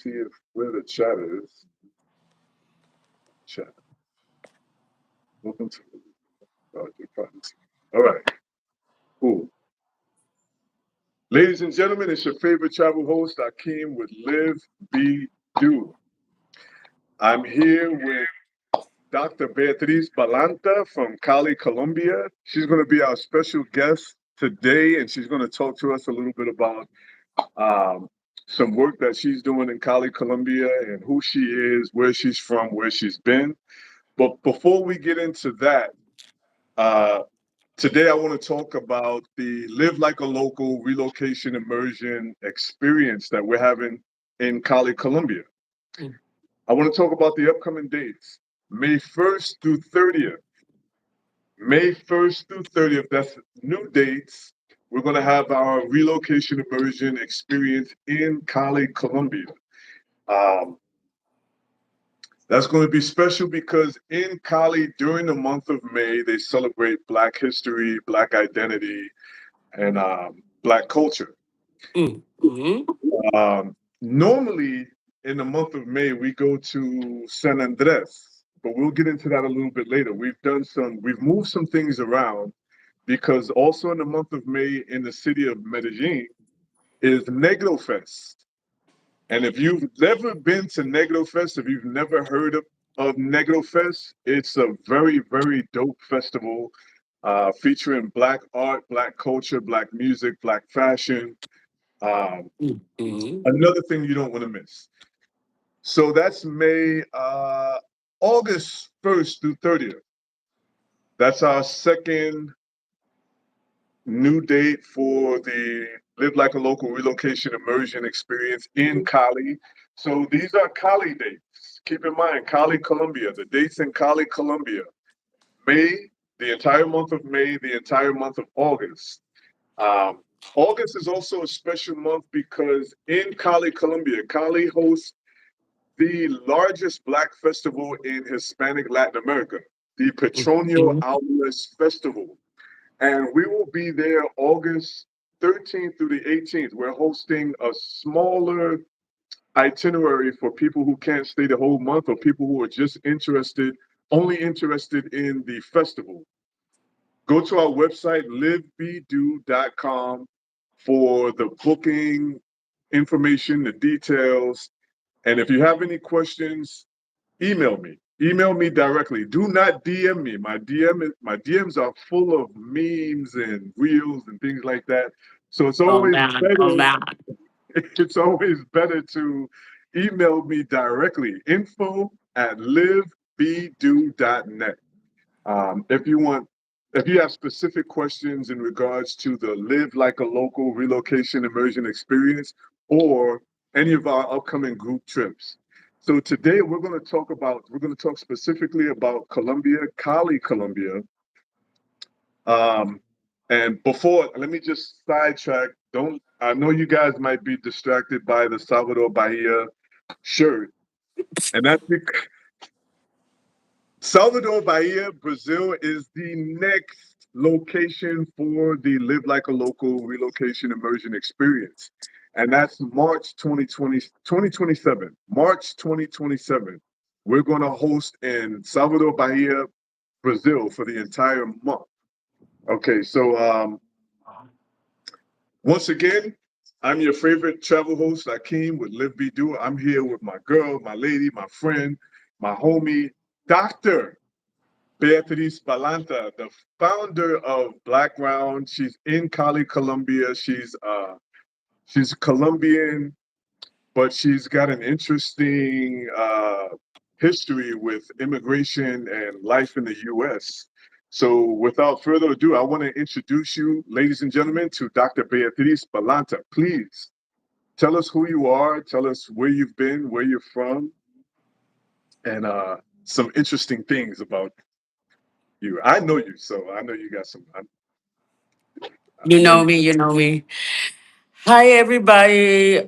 See if where the chat is. Chat. Welcome to Project Partners. All right, cool. Ladies and gentlemen, it's your favorite travel host, Akeem, with Live, Be, Do. I'm here with Dr. Beatriz Balanta from Cali, Colombia. She's going to be our special guest today, and she's going to talk to us a little bit about um, some work that she's doing in Cali, Colombia, and who she is, where she's from, where she's been. But before we get into that, uh, today I want to talk about the Live Like a Local relocation immersion experience that we're having in Cali, Colombia. I want to talk about the upcoming dates. May 1st through 30th. May 1st through 30th, that's new dates. We're going to have our relocation immersion experience in Cali, Colombia. Um, that's going to be special because in Cali, during the month of May, they celebrate Black history, Black identity, and Black culture. Normally, in the month of May, we go to San Andres, but we'll get into that a little bit later. We've moved some things around because also in the month of May in the city of Medellin is Negro Fest. And if you've never been to Negro Fest, if you've never heard of Negro Fest, it's a very, very dope festival featuring Black art, Black culture, Black music, Black fashion. Another thing you don't want to miss. So that's May, August 1st through 30th. That's our second new date for the Live Like a Local relocation immersion experience in Cali. So these are Cali dates. Keep in mind, Cali, Colombia. The dates in Cali, Colombia. May, the entire month of May, the entire month of August. August is also a special month because in Cali, Colombia, Cali hosts the largest Black festival in Hispanic Latin America, the Petronio Alvarez Festival. And we will be there August 13th through the 18th. We're hosting a smaller itinerary for people who can't stay the whole month or people who are just only interested in the festival. Go to our website, livebedo.com, for the booking information, the details. And if you have any questions, email me. Email me directly. Do not DM me. My DMs are full of memes and reels and things like that. So it's always better. It's always better to email me directly. info@livebedo.net. If you have specific questions in regards to the Live Like a Local relocation immersion experience or any of our upcoming group trips. So today we're going to talk specifically about Colombia, Cali, Colombia. And before, let me just sidetrack. I know you guys might be distracted by the Salvador Bahia shirt, and that's because Salvador Bahia, Brazil is the next location for the Live Like a Local relocation immersion experience. And that's March 2027. March 2027. We're going to host in Salvador Bahia, Brazil for the entire month. Okay, so once again, I'm your favorite travel host, Akeem with Live Be Do. I'm here with my girl, my lady, my friend, my homie, Dr. Beatriz Balanta, the founder of BlackGround. She's in Cali, Colombia. She's Colombian, but she's got an interesting history with immigration and life in the U.S. So without further ado, I want to introduce you, ladies and gentlemen, to Dr. Beatriz Balanta. Please tell us who you are, tell us where you've been, where you're from, and some interesting things about you. I know you, so I know you got some. You know me, you know me. Hi, everybody.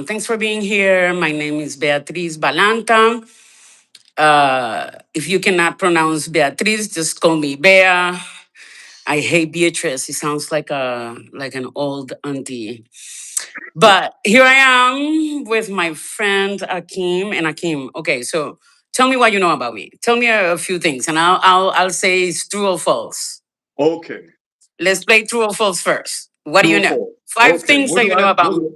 Thanks for being here. My name is Beatriz Balanta. If you cannot pronounce Beatriz, just call me Bea. I hate Beatrice. It sounds like an old auntie. But here I am with my friend Akim and Akim. Okay, so tell me what you know about me. Tell me a few things, and I'll say it's true or false. Okay, Let's play true or false first. What do true you or know? false? Five Okay, things that you know about me.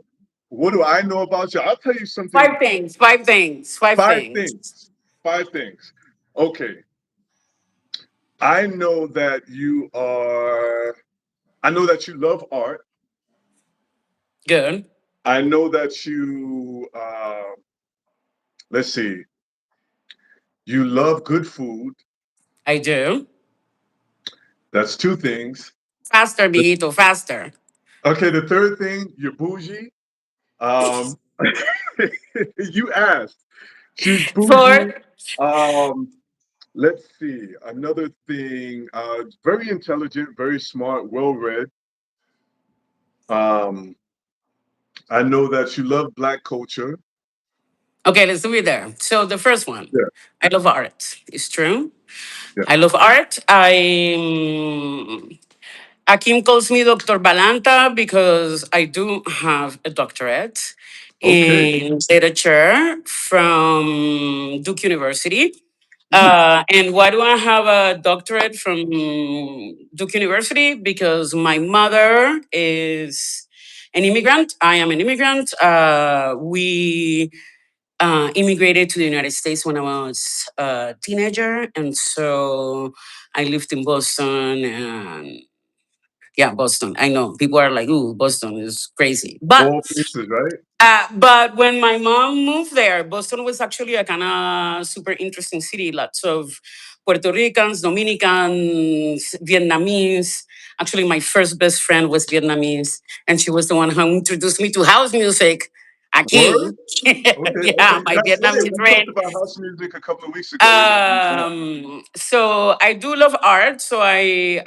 what do I know about you? I'll tell you something. Five things. Five things. Five Five things. things. Five things. Okay, I know that you are. I know that you love art. Good. I know that you. Let's see. You love good food. I do. That's two things. Faster, mijito, faster. Okay, the third thing, you're bougie. Um, you asked. She's bougie. Four. Um, let's see. Another thing, very intelligent, very smart, well read. Um, I know that you love Black culture. Okay, let's do it there. So the first one, Yeah, I love art. It's true. yeah. I love art. Akim calls me Dr. Balanta because I do have a doctorate Okay. in literature from Duke University. Ooh, And why do I have a doctorate from Duke University? Because my mother is an immigrant. I am an immigrant. We immigrated to the United States when I was a teenager. And so I lived in Boston and yeah, Boston. I know people are like, "Ooh, Boston is crazy," all places, right? but when my mom moved there, Boston was actually a kind of super interesting city. Lots of Puerto Ricans, Dominicans, Vietnamese. Actually, my first best friend was Vietnamese, and she was the one who introduced me to house music. Word? Akim. Okay, Yeah, okay. my That's right. Vietnamese We talked friend. about house music a couple of weeks ago. Yeah. So I do love art. So I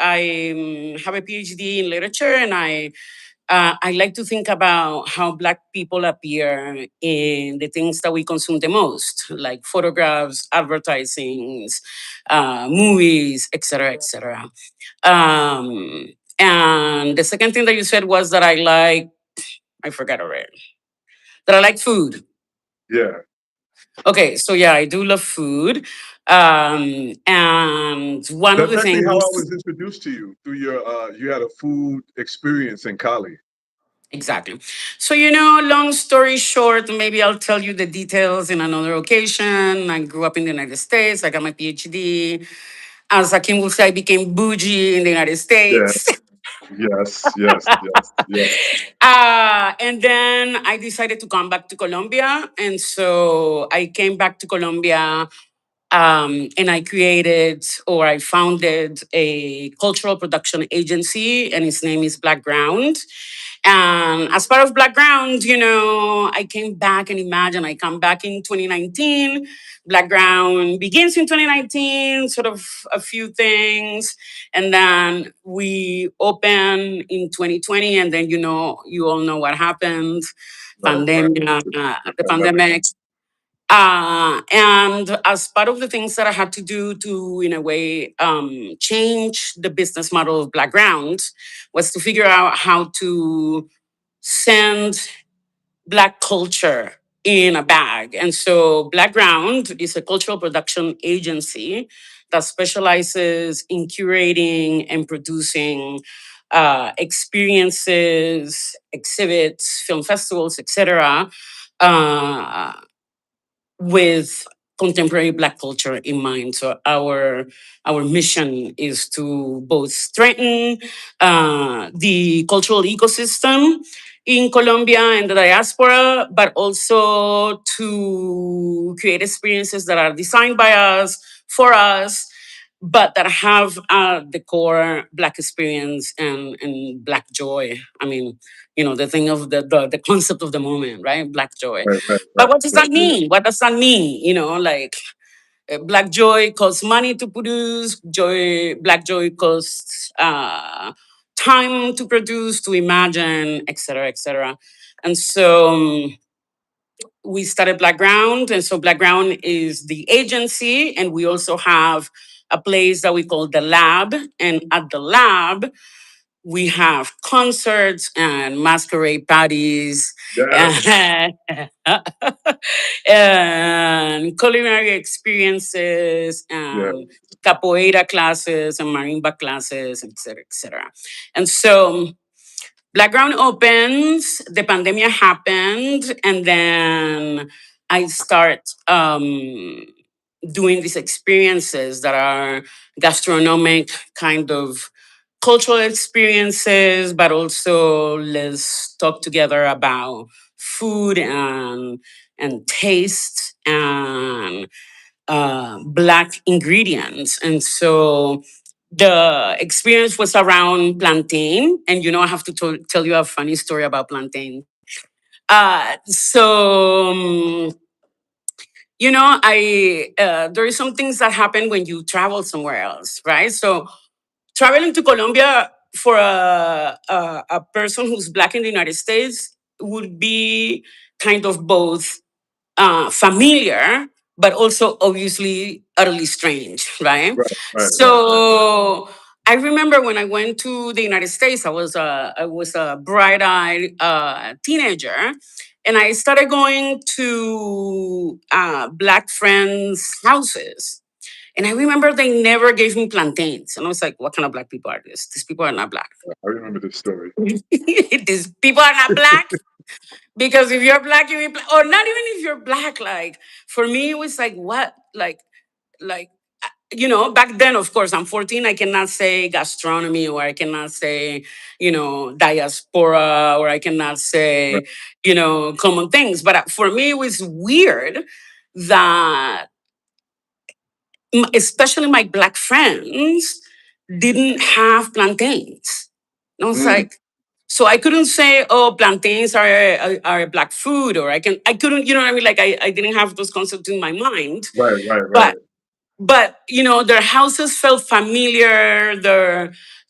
have a PhD in literature, and I like to think about how Black people appear in the things that we consume the most, like photographs, advertisings, movies, etc., etc. And the second thing that you said was that I forgot already, that I like food. Yeah. Okay, so yeah, I do love food. And one of That's the actually how I things, was introduced to you through your you had a food experience in Cali. exactly. So, long story short, maybe I'll tell you the details in another occasion. I grew up in the United States, I got my PhD. As Akim will say, I became bougie in the United Yeah. States. Yes, yes, yes, yes. And then I decided to come back to Colombia. And so I came back to Colombia and I created or I founded a cultural production agency, and its name is BlackGround. And as part of BlackGround, I came back and imagine I come back in 2019. BlackGround begins in 2019, sort of a few things. And then we open in 2020. And then, you all know what happened. Right, right. The Pandemic. pandemic. And as part of the things that I had to do to, in a way, change the business model of BlackGround was to figure out how to send Black culture in a bag. And so BlackGround is a cultural production agency that specializes in curating and producing experiences, exhibits, film festivals, etc. Uh, with contemporary Black culture in mind. So our mission is to both strengthen the cultural ecosystem in Colombia and the diaspora, but also to create experiences that are designed by us, for us, but that have the core Black experience and Black joy. I mean, the thing of the concept of the moment, right? Black joy. Right, right, But right. what does that mean? What does that mean? Like Black joy costs money to produce. Black joy costs time to produce, to imagine, etc., etc. And so we started BlackGround, and so BlackGround is the agency, and we also have a place that we call the lab. And at the lab, we have concerts and masquerade parties Yes. and, and culinary experiences Yeah. and capoeira classes and marimba classes, et cetera, et cetera. And so BlackGround opens, the pandemic happened, and then I start doing these experiences that are gastronomic kind of cultural experiences, but also let's talk together about food and taste and black ingredients. And so the experience was around plantain. And I have to tell you a funny story about plantain. I there is some things that happen when you travel somewhere else, right? So traveling to Colombia for a person who's black in the United States would be kind of both familiar, but also obviously utterly strange, right? Right. Right. Right. Right. So I remember when I went to the United States, I was a bright-eyed teenager, and I started going to black friends' houses. And I remember they never gave me plantains. And I was like, what kind of black people are these? These people are not black. I remember this story. These people are not black. Because if you're black, you eat black. Or not even if you're black. Like, for me, it was like, what? Like, back then, of course, I'm 14. I cannot say gastronomy, or I cannot say, diaspora, or I cannot Right. say, common things. But for me, it was weird that especially my black friends didn't have plantains. And I was Mm. like, so I couldn't say, oh, plantains are a black food, or I couldn't, you know what I mean? Like I didn't have those concepts in my mind. Right. Right. But Right. their houses felt familiar.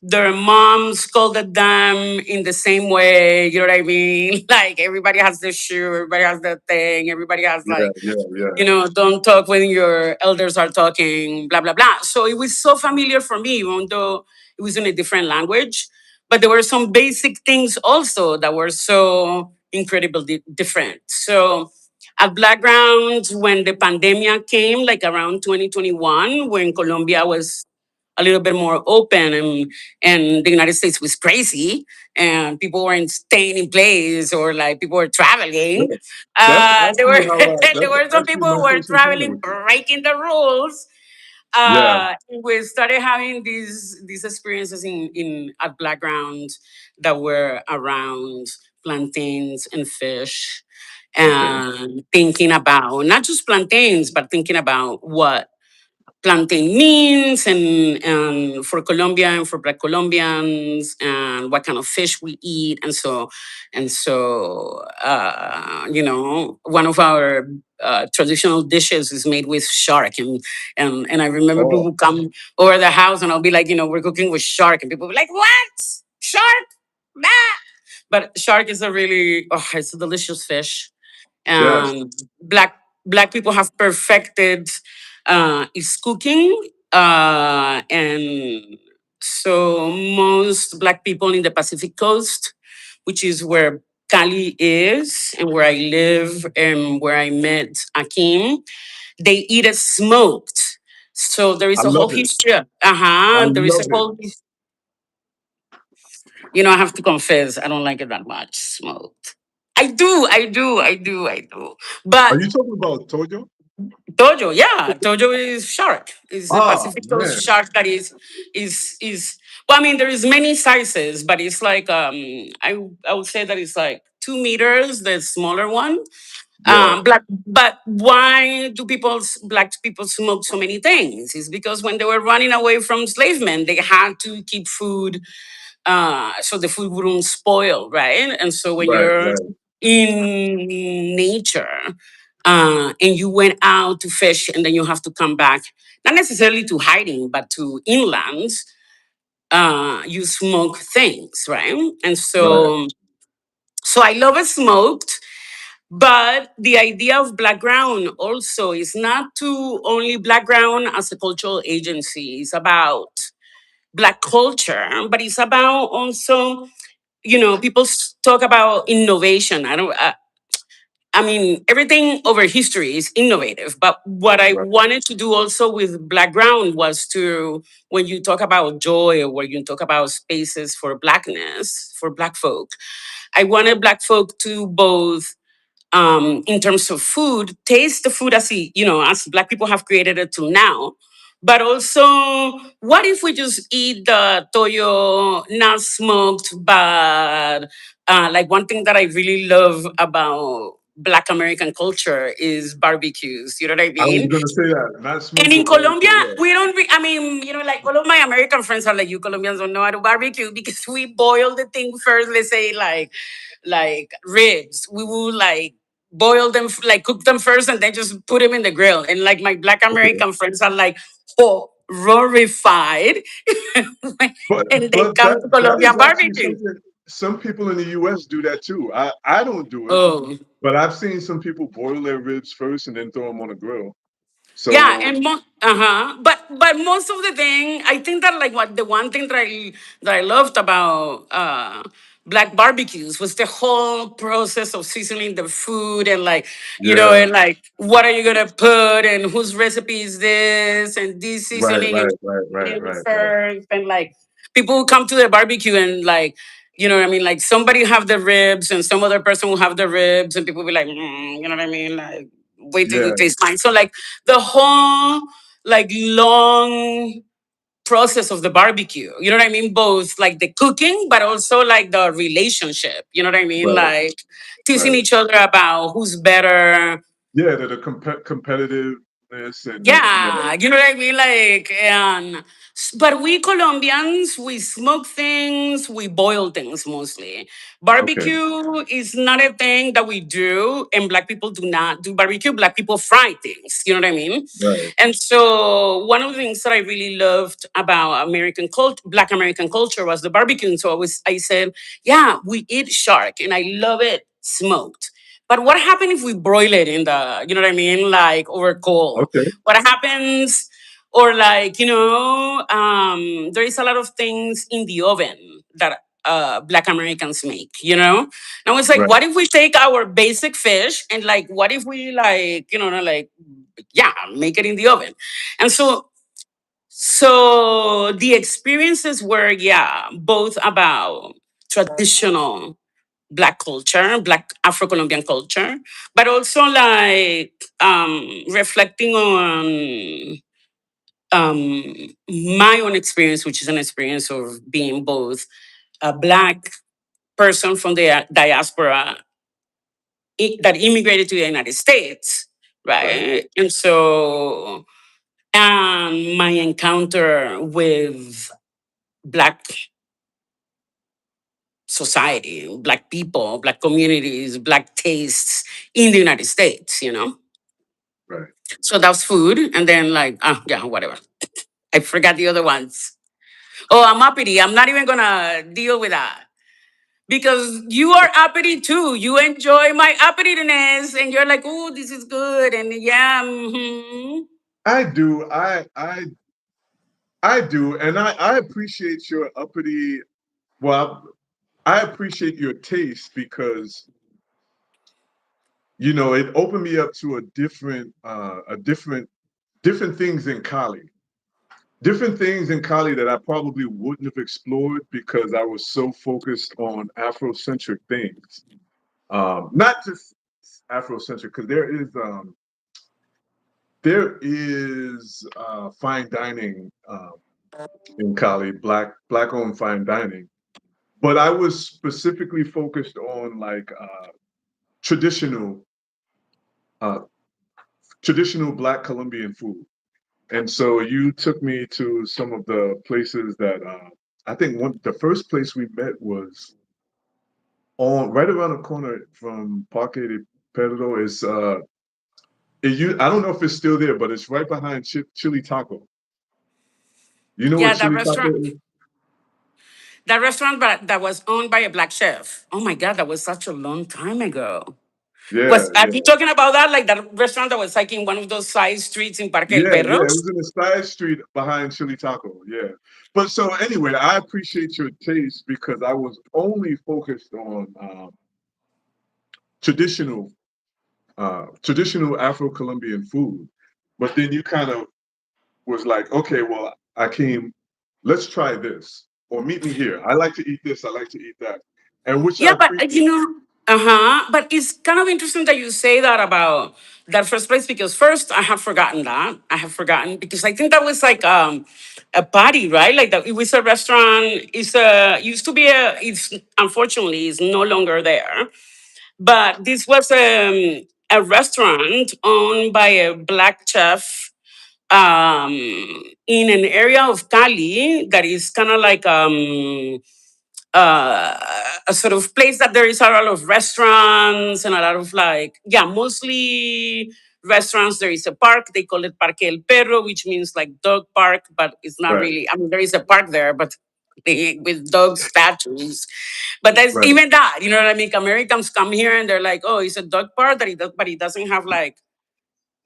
Their moms scolded them in the same way. You know what I mean? Like everybody has their shoe, everybody has their thing, everybody has Yeah. like, Yeah. Yeah. don't talk when your elders are talking, blah, blah, blah. So it was so familiar for me, even though it was in a different language. But there were some basic things also that were so incredibly different. So at BlackGround, when the pandemic came, like around 2021, when Colombia was a little bit more open and the United States was crazy and people weren't staying in place or like people were traveling. Yeah. That's There actually were how there that's were some actually people my who were first encounter traveling, with you. breaking the rules. Yeah. We started having these experiences in at BlackGround that were around plantains and fish Okay. and thinking about not just plantains, but thinking about what plantain means and for Colombia and for Black Colombians and what kind of fish we eat and so one of our traditional dishes is made with shark and I remember people Oh. would come over the house and I'll be like we're cooking with shark and people will be like what shark. Bah! But shark is it's a delicious fish Yes. and black people have perfected is cooking and so most black people in the Pacific coast, which is where Cali is and where I live and where I met Akim, they eat it smoked. So there I is a whole love it. history. I There is love a it. whole. I have to confess, I don't like it that much smoked. I do. Are But you talking about Tojo? Tojo, yeah, Tojo is shark. Is a Ah, Pacific Coast man. shark that is. Well, I mean, there is many sizes, but it's like I would say that it's like 2 meters, the smaller one. Yeah. But why do black people smoke so many things? It's because when they were running away from enslavement, they had to keep food so the food wouldn't spoil, right? And so when Right. you're Right. in nature and you went out to fish and then you have to come back, not necessarily to hiding, but to inland, you smoke things, right? And Right. so I love it smoked. But the idea of BlackGround also is not to only BlackGround as a cultural agency. It's about Black culture, but it's about also, people talk about innovation. I mean, everything over history is innovative. But what I Right. wanted to do also with BlackGround was to, when you talk about joy or when you talk about spaces for Blackness, for Black folk, I wanted Black folk to both, in terms of food, taste the food as Black people have created it till now. But also, what if we just eat the toyo not smoked, but like one thing that I really love about Black American culture is barbecues. You know what I I was mean? gonna say that. Not And smoked in but Colombia, barbecue. Yeah. we don't. I mean, like all of my American friends are like, "You Colombians don't know how to barbecue because we boil the thing first." Let's say like ribs, we will like boil them, like cook them first, and then just put them in the grill. And like my Black Okay. American friends are like horrified when they But that come to that is Colombian actually barbecue. something some people in the US do that too. I don't do it, Oh. but I've seen some people boil their ribs first and then throw them on a grill. Yeah, So and but most of the thing, I think that like what the one thing that I loved about Black barbecues was the whole process of seasoning the food and like yeah, and like what are you gonna put and whose recipe is this and this right, seasoning and right, right, right, seasoning right, right. first and like people who come to the barbecue and like what I mean, like somebody have the ribs and some other person will have the ribs and people be like, you know what I mean, like wait till you Yeah, taste mine. So like the whole like long process of the barbecue, you know what I mean? Both like the cooking, but also like the relationship, you know what I mean? right, Like teasing right. each other about who's better. Yeah, the competitiveness and Yeah, you know what I mean? Like, but we Colombians, we smoke things, we boil things mostly. okay, Barbecue is not a thing that we do, and Black people do not do barbecue. Black people fry things, you know what I mean? right, And so, one of the things that I really loved about American culture, Black American culture, was the barbecue. And so I said, yeah, we eat shark, and I love it smoked. But what happens if we broil it in the, you know what I mean, like over coal? okay, What happens, or like there is a lot of things in the oven that Black Americans make, and I was like, right. what if we take our basic fish and like what if we like like yeah, make it in the oven? And so the experiences were, yeah, both about traditional Black culture, Black Afro Colombian culture, but also like reflecting on my own experience, which is an experience of being both a Black person from the diaspora that immigrated to the United States, Right. right? And so, and my encounter with Black society, Black people, Black communities, Black tastes in the United States. Right. So that's food. And then, like, yeah, whatever. I forgot the other ones. Oh, I'm uppity. I'm not even going to deal with that. Because you are uppity too. You enjoy my uppityness and you're like, oh, this is good. And yeah, I do. I do, and I appreciate your uppity. Well, I appreciate your taste because it opened me up to different things in Cali. Different things in Cali that I probably wouldn't have explored because I was so focused on Afrocentric things. Not just Afrocentric, because there is fine dining in Cali, black owned fine dining. But I was specifically focused on like traditional uh, traditional Black Colombian food. And so you took me to some of the places that I think the first place we met was on right around the corner from Parque de Pedro. I don't know if it's still there, but it's right behind Chili Taco. You know what yeah, Chili Taco is? that restaurant that was owned by a Black chef. Oh my God, that was such a long time ago. Yeah, Was are yeah. you talking about that? Like that restaurant that was like in one of those side streets in Parque El Yeah, Perro? yeah, it was in the side street behind Chili Taco. Yeah. But so anyway, I appreciate your taste because I was only focused on traditional traditional Afro-Colombian food. But then you kind of was like, okay, well, I came, let's try this. Or meet me here. I like to eat this, I like to eat that. And which I Yeah, but appreciate. but it's kind of interesting that you say that about that first place because first I have forgotten that. I have forgotten because I think that was like a party, right? Like that it was a restaurant. It's a used to be it's unfortunately is no longer there. But this was a restaurant owned by a black chef um, in an area of Cali that is kind of like uh, a sort of place that there is a lot of restaurants and a lot of like, yeah, mostly restaurants. There is a park, they call it Parque El Perro, which means like dog park, but it's not Right, really, I mean, there is a park there, but with dog statues. But that's right, even that, you know what I mean? Americans come here and they're like, oh, it's a dog park, that but it doesn't have like,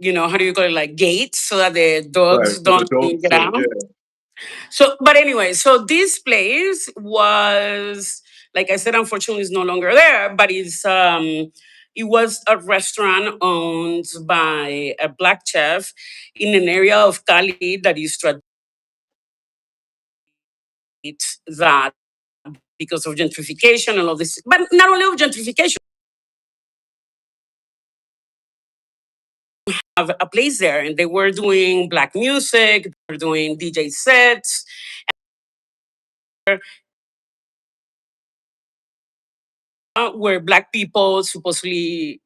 how do you call it, like gates so that the right. dogs For the don't dogs get to, out. yeah, So, but anyway, so this place was, like I said, unfortunately, is no longer there. But it was a restaurant owned by a black chef in an area of Cali that is that because of gentrification and all this, but not only of gentrification, have a place there, and they were doing black music, they were doing DJ sets, where black people supposedly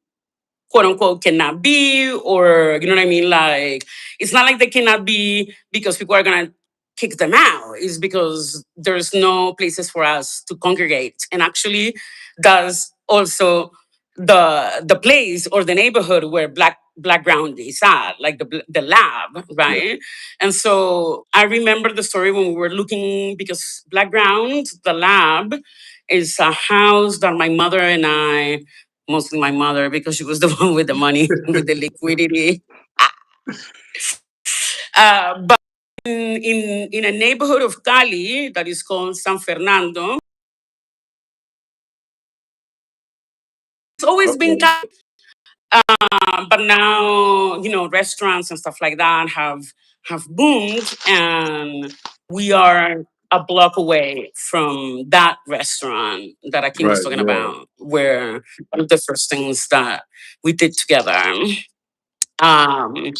quote unquote cannot be, or you know what I mean? Like it's not like they cannot be because people are gonna kick them out. It's because there's no places for us to congregate. And actually that's also the place or the neighborhood where BlackGround is at, like the lab, yeah. right? And so I remember the story when we were looking because BlackGround, the lab, is a house that my mother and I, mostly my mother because she was the one with the money, with the liquidity. But in a neighborhood of Cali that is called San Fernando, it's always been Okay. Cali. But now restaurants and stuff like that have boomed, and we are a block away from that restaurant that Akim was Right, talking yeah. about, where one of the first things that we did together. Um,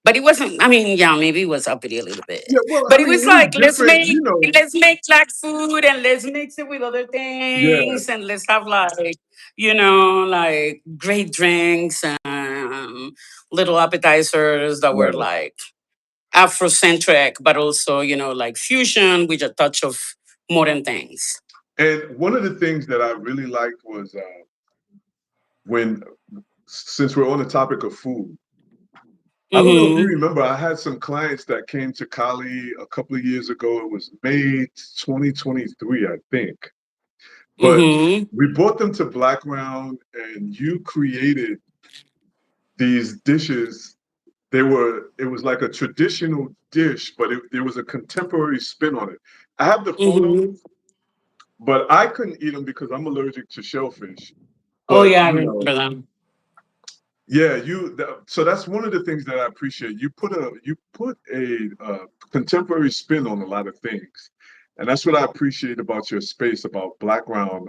but it wasn't. I mean, yeah, maybe it was uppity a little bit, Yeah, well, but I it mean, was it was like different, you know. let's make black food and let's mix it with other Yeah, things and let's have like like great drinks and little appetizers that were right. like Afrocentric, but also like fusion with a touch of modern things. And one of the things that I really liked was when, since we're on the topic of food, I don't know if you Mm-hmm. remember, I had some clients that came to Cali a couple of years ago. It was May 2023, I think. But Mm-hmm. we brought them to BlackGround and you created these dishes. It was like a traditional dish, but there was a contemporary spin on it. I have the photos, Mm-hmm. but I couldn't eat them because I'm allergic to shellfish. Oh But yeah, I remember that. yeah, so that's one of the things that I appreciate. You put a contemporary spin on a lot of things, and that's what I appreciate about your space, about BlackGround.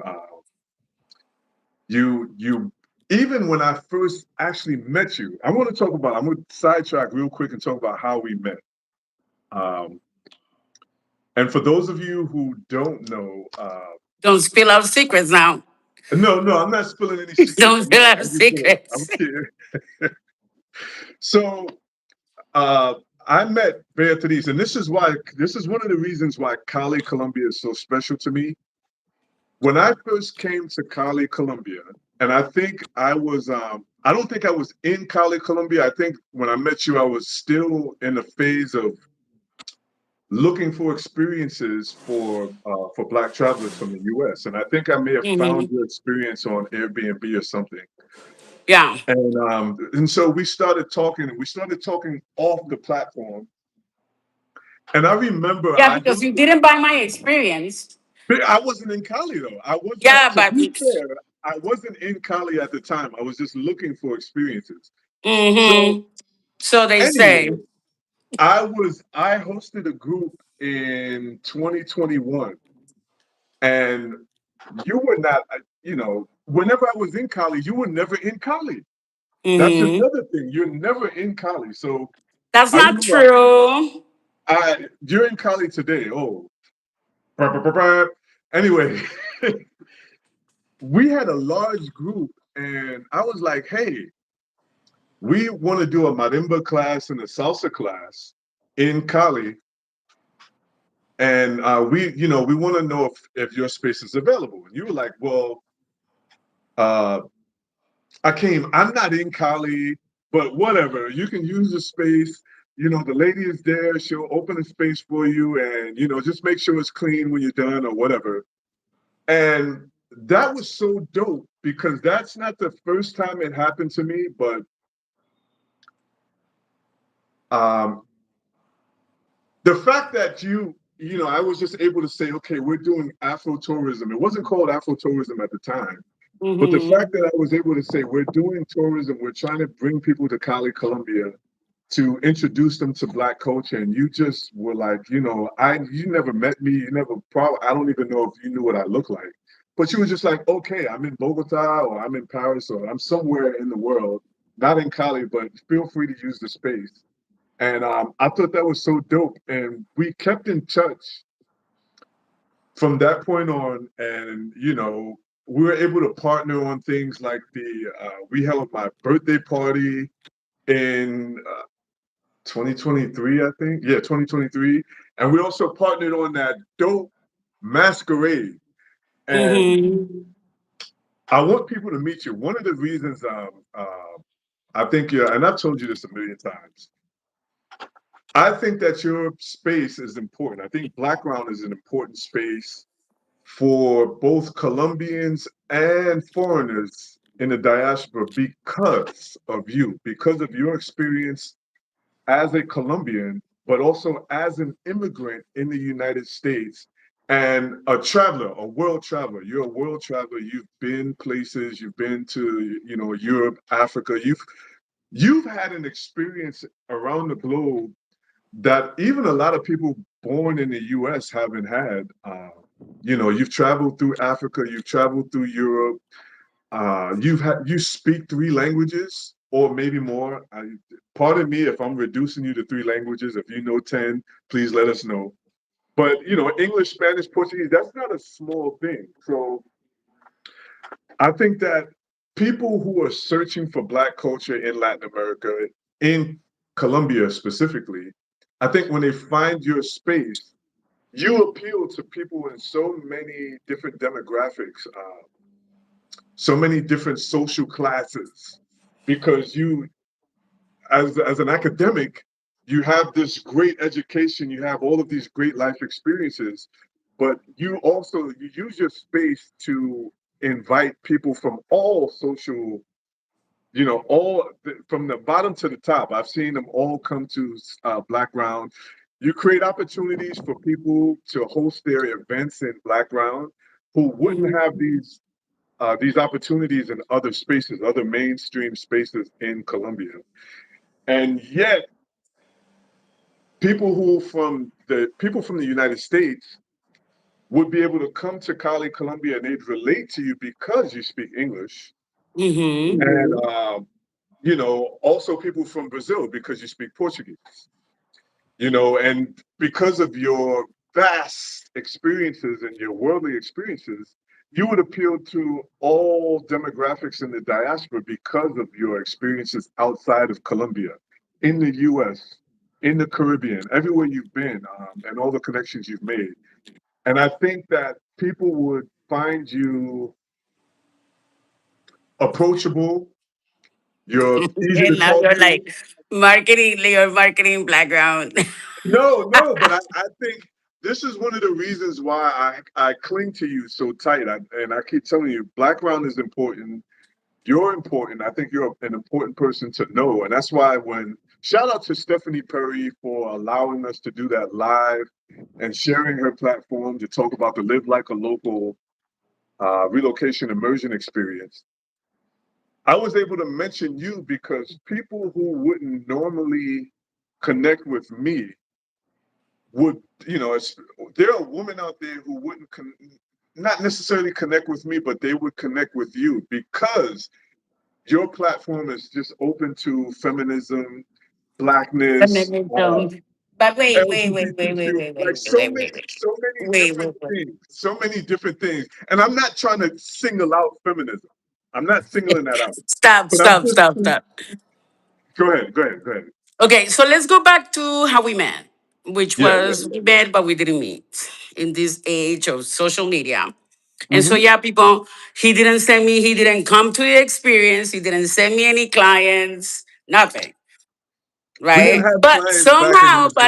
You even when I first actually met you, I want to talk about. I'm going to sidetrack real quick and talk about how we met. Um, and for those of you who don't know, Don't spill our secrets now. no, no, I'm not spilling any secrets. Don't spill our I'm just gonna, I'm secrets. kidding. So I met Beatriz, and this is one of the reasons why Cali, Colombia is so special to me. When I first came to Cali, Colombia, and I don't think I was in Cali, Colombia. I think when I met you, I was still in the phase of looking for experiences for Black travelers from the U.S. And I think I may have found Mhm. your experience on Airbnb or something. Yeah. And so we started talking, and we started talking off the platform. And I remember Yeah, because you didn't buy my experience. I wasn't in Cali though. I was not. Yeah, To but be fair, I wasn't in Cali at the time. I was just looking for experiences. So mm-hmm. So they say. anyway, I hosted a group in 2021, and you were not. Whenever I was in Cali, you were never in Cali. That's Mm-hmm. another thing. You're never in Cali. So That's I not remember true. you're in Cali today. Oh, brr, brr, brr, brr. Anyway, we had a large group, and I was like, "Hey, we want to do a marimba class and a salsa class in Cali, and we want to know if your space is available." And you were like, "Well, uh, I'm not in Cali, but whatever. You can use the space. The lady is there. She'll open a space for you, and just make sure it's clean when you're done or whatever." And that was so dope because that's not the first time it happened to me, but um, the fact that I was just able to say, okay, we're doing Afro tourism. It wasn't called Afro tourism at the time, but the Mm-hmm. fact that I was able to say, we're doing tourism, we're trying to bring people to Cali, Colombia, to introduce them to Black culture, and you just were like, you never met me, you never probably, I don't even know if you knew what I looked like, but you were just like, okay, I'm in Bogota or I'm in Paris or I'm somewhere in the world, not in Cali, but feel free to use the space. And I thought that was so dope. And we kept in touch from that point on. And, we were able to partner on things like we held my birthday party in 2023, I think. Yeah, 2023. And we also partnered on that dope masquerade. And Mm-hmm. I want people to meet you. One of the reasons I think, yeah, and I've told you this a million times, I think that your space is important. I think BlackGround is an important space for both Colombians and foreigners in the diaspora because of your experience as a Colombian, but also as an immigrant in the United States and a traveler, a world traveler. You're a world traveler. You've been places. You've been to, Europe, Africa. You've had an experience around the globe that even a lot of people born in the U.S. haven't had. You've traveled through Africa, you've traveled through Europe. You speak three languages or maybe more. Pardon me if I'm reducing you to three languages. If you know 10, please let us know. But English, Spanish, Portuguese, that's not a small thing. So I think that people who are searching for Black culture in Latin America, in Colombia specifically, I think when they find your space, you appeal to people in so many different demographics, so many different social classes, because as an academic, you have this great education, you have all of these great life experiences, but you use your space to invite people from all social, from the bottom to the top. I've seen them all come to BlackGround. You create opportunities for people to host their events in BlackGround who wouldn't have these opportunities in other spaces, other mainstream spaces in Colombia. And yet, people from the United States would be able to come to Cali, Colombia, and they'd relate to you because you speak English. Mm-hmm. And also people from Brazil because you speak Portuguese. And because of your vast experiences and your worldly experiences, you would appeal to all demographics in the diaspora because of your experiences outside of Colombia, in the US, in the Caribbean, everywhere you've been, and all the connections you've made. And I think that people would find you approachable, you're easy to And now talk you're to. like your marketing background. No, but I think this is one of the reasons why I cling to you so tight. And I keep telling you, BlackGround is important. You're important. I think you're an important person to know. And that's why when shout out to Stephanie Perry for allowing us to do that live and sharing her platform to talk about the Live Like a Local relocation immersion experience. I was able to mention you because people who wouldn't normally connect with me would, you know, there are women out there who wouldn't not necessarily connect with me, but they would connect with you because your platform is just open to feminism, blackness, Feminism. But LGBTQ, like so many different wait. things, so many different things. And I'm not trying to single out feminism. I'm not singling that out. Stop, But I'm stop, just stop, stop. go ahead, go ahead, go ahead. Okay, so let's go back to how we met, which Yeah, was yeah. we met but we didn't meet in this age of social media. And so Hmm. yeah, people, he didn't come to the experience, he didn't send me any clients, nothing. We didn't Right? have But clients back in somehow, those days.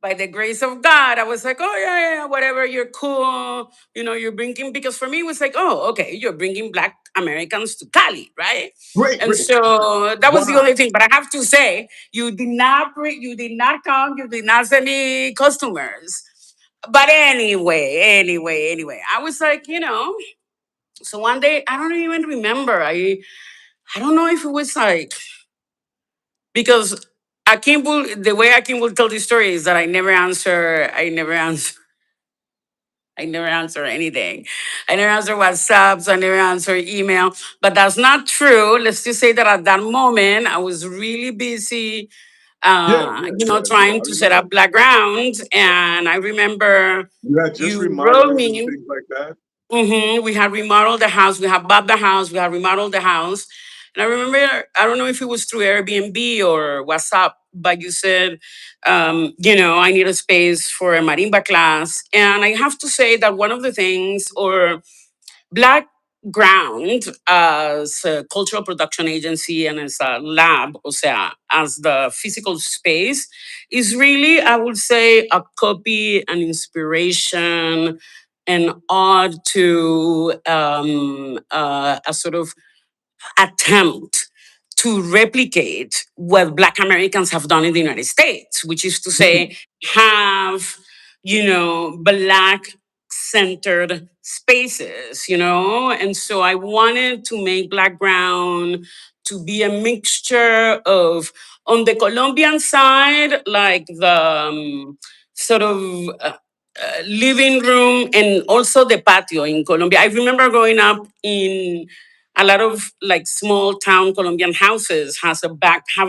by the grace of God, I was like, oh yeah, yeah, whatever, you're cool. You know, you're bringing because for me it was like, oh, okay, you're bringing Black Americans to Cali, right? Great, And great. so that was the Wow. only thing. But I have to say, you did not come, you did not send me customers. But anyway, I was like, so one day I don't even remember. I don't know if it was like because the way Akim will tell the story is that I never answer anything. I never answer WhatsApps, I never answer email. But that's not true. Let's just say that at that moment I was really busy Yeah, yeah, yeah. trying I to set remember. up BlackGround. And I remember You had just you wrote remodeled and me. things like that. We had remodeled the house. We had bought the house. We had remodeled the house. And I remember, I don't know if it was through Airbnb or WhatsApp, but you said, I need a space for a marimba class. And I have to say that one of the things, or Black Ground as a cultural production agency and as a lab, o sea, as the physical space, is really, I would say, a copy, an inspiration, an ode to a sort of attempt to replicate what Black Americans have done in the United States, which is to say, have, Black centered spaces, And so I wanted to make Black Ground to be a mixture of, on the Colombian side, like the sort of living room and also the patio in Colombia. I remember growing up in a lot of like small town Colombian houses have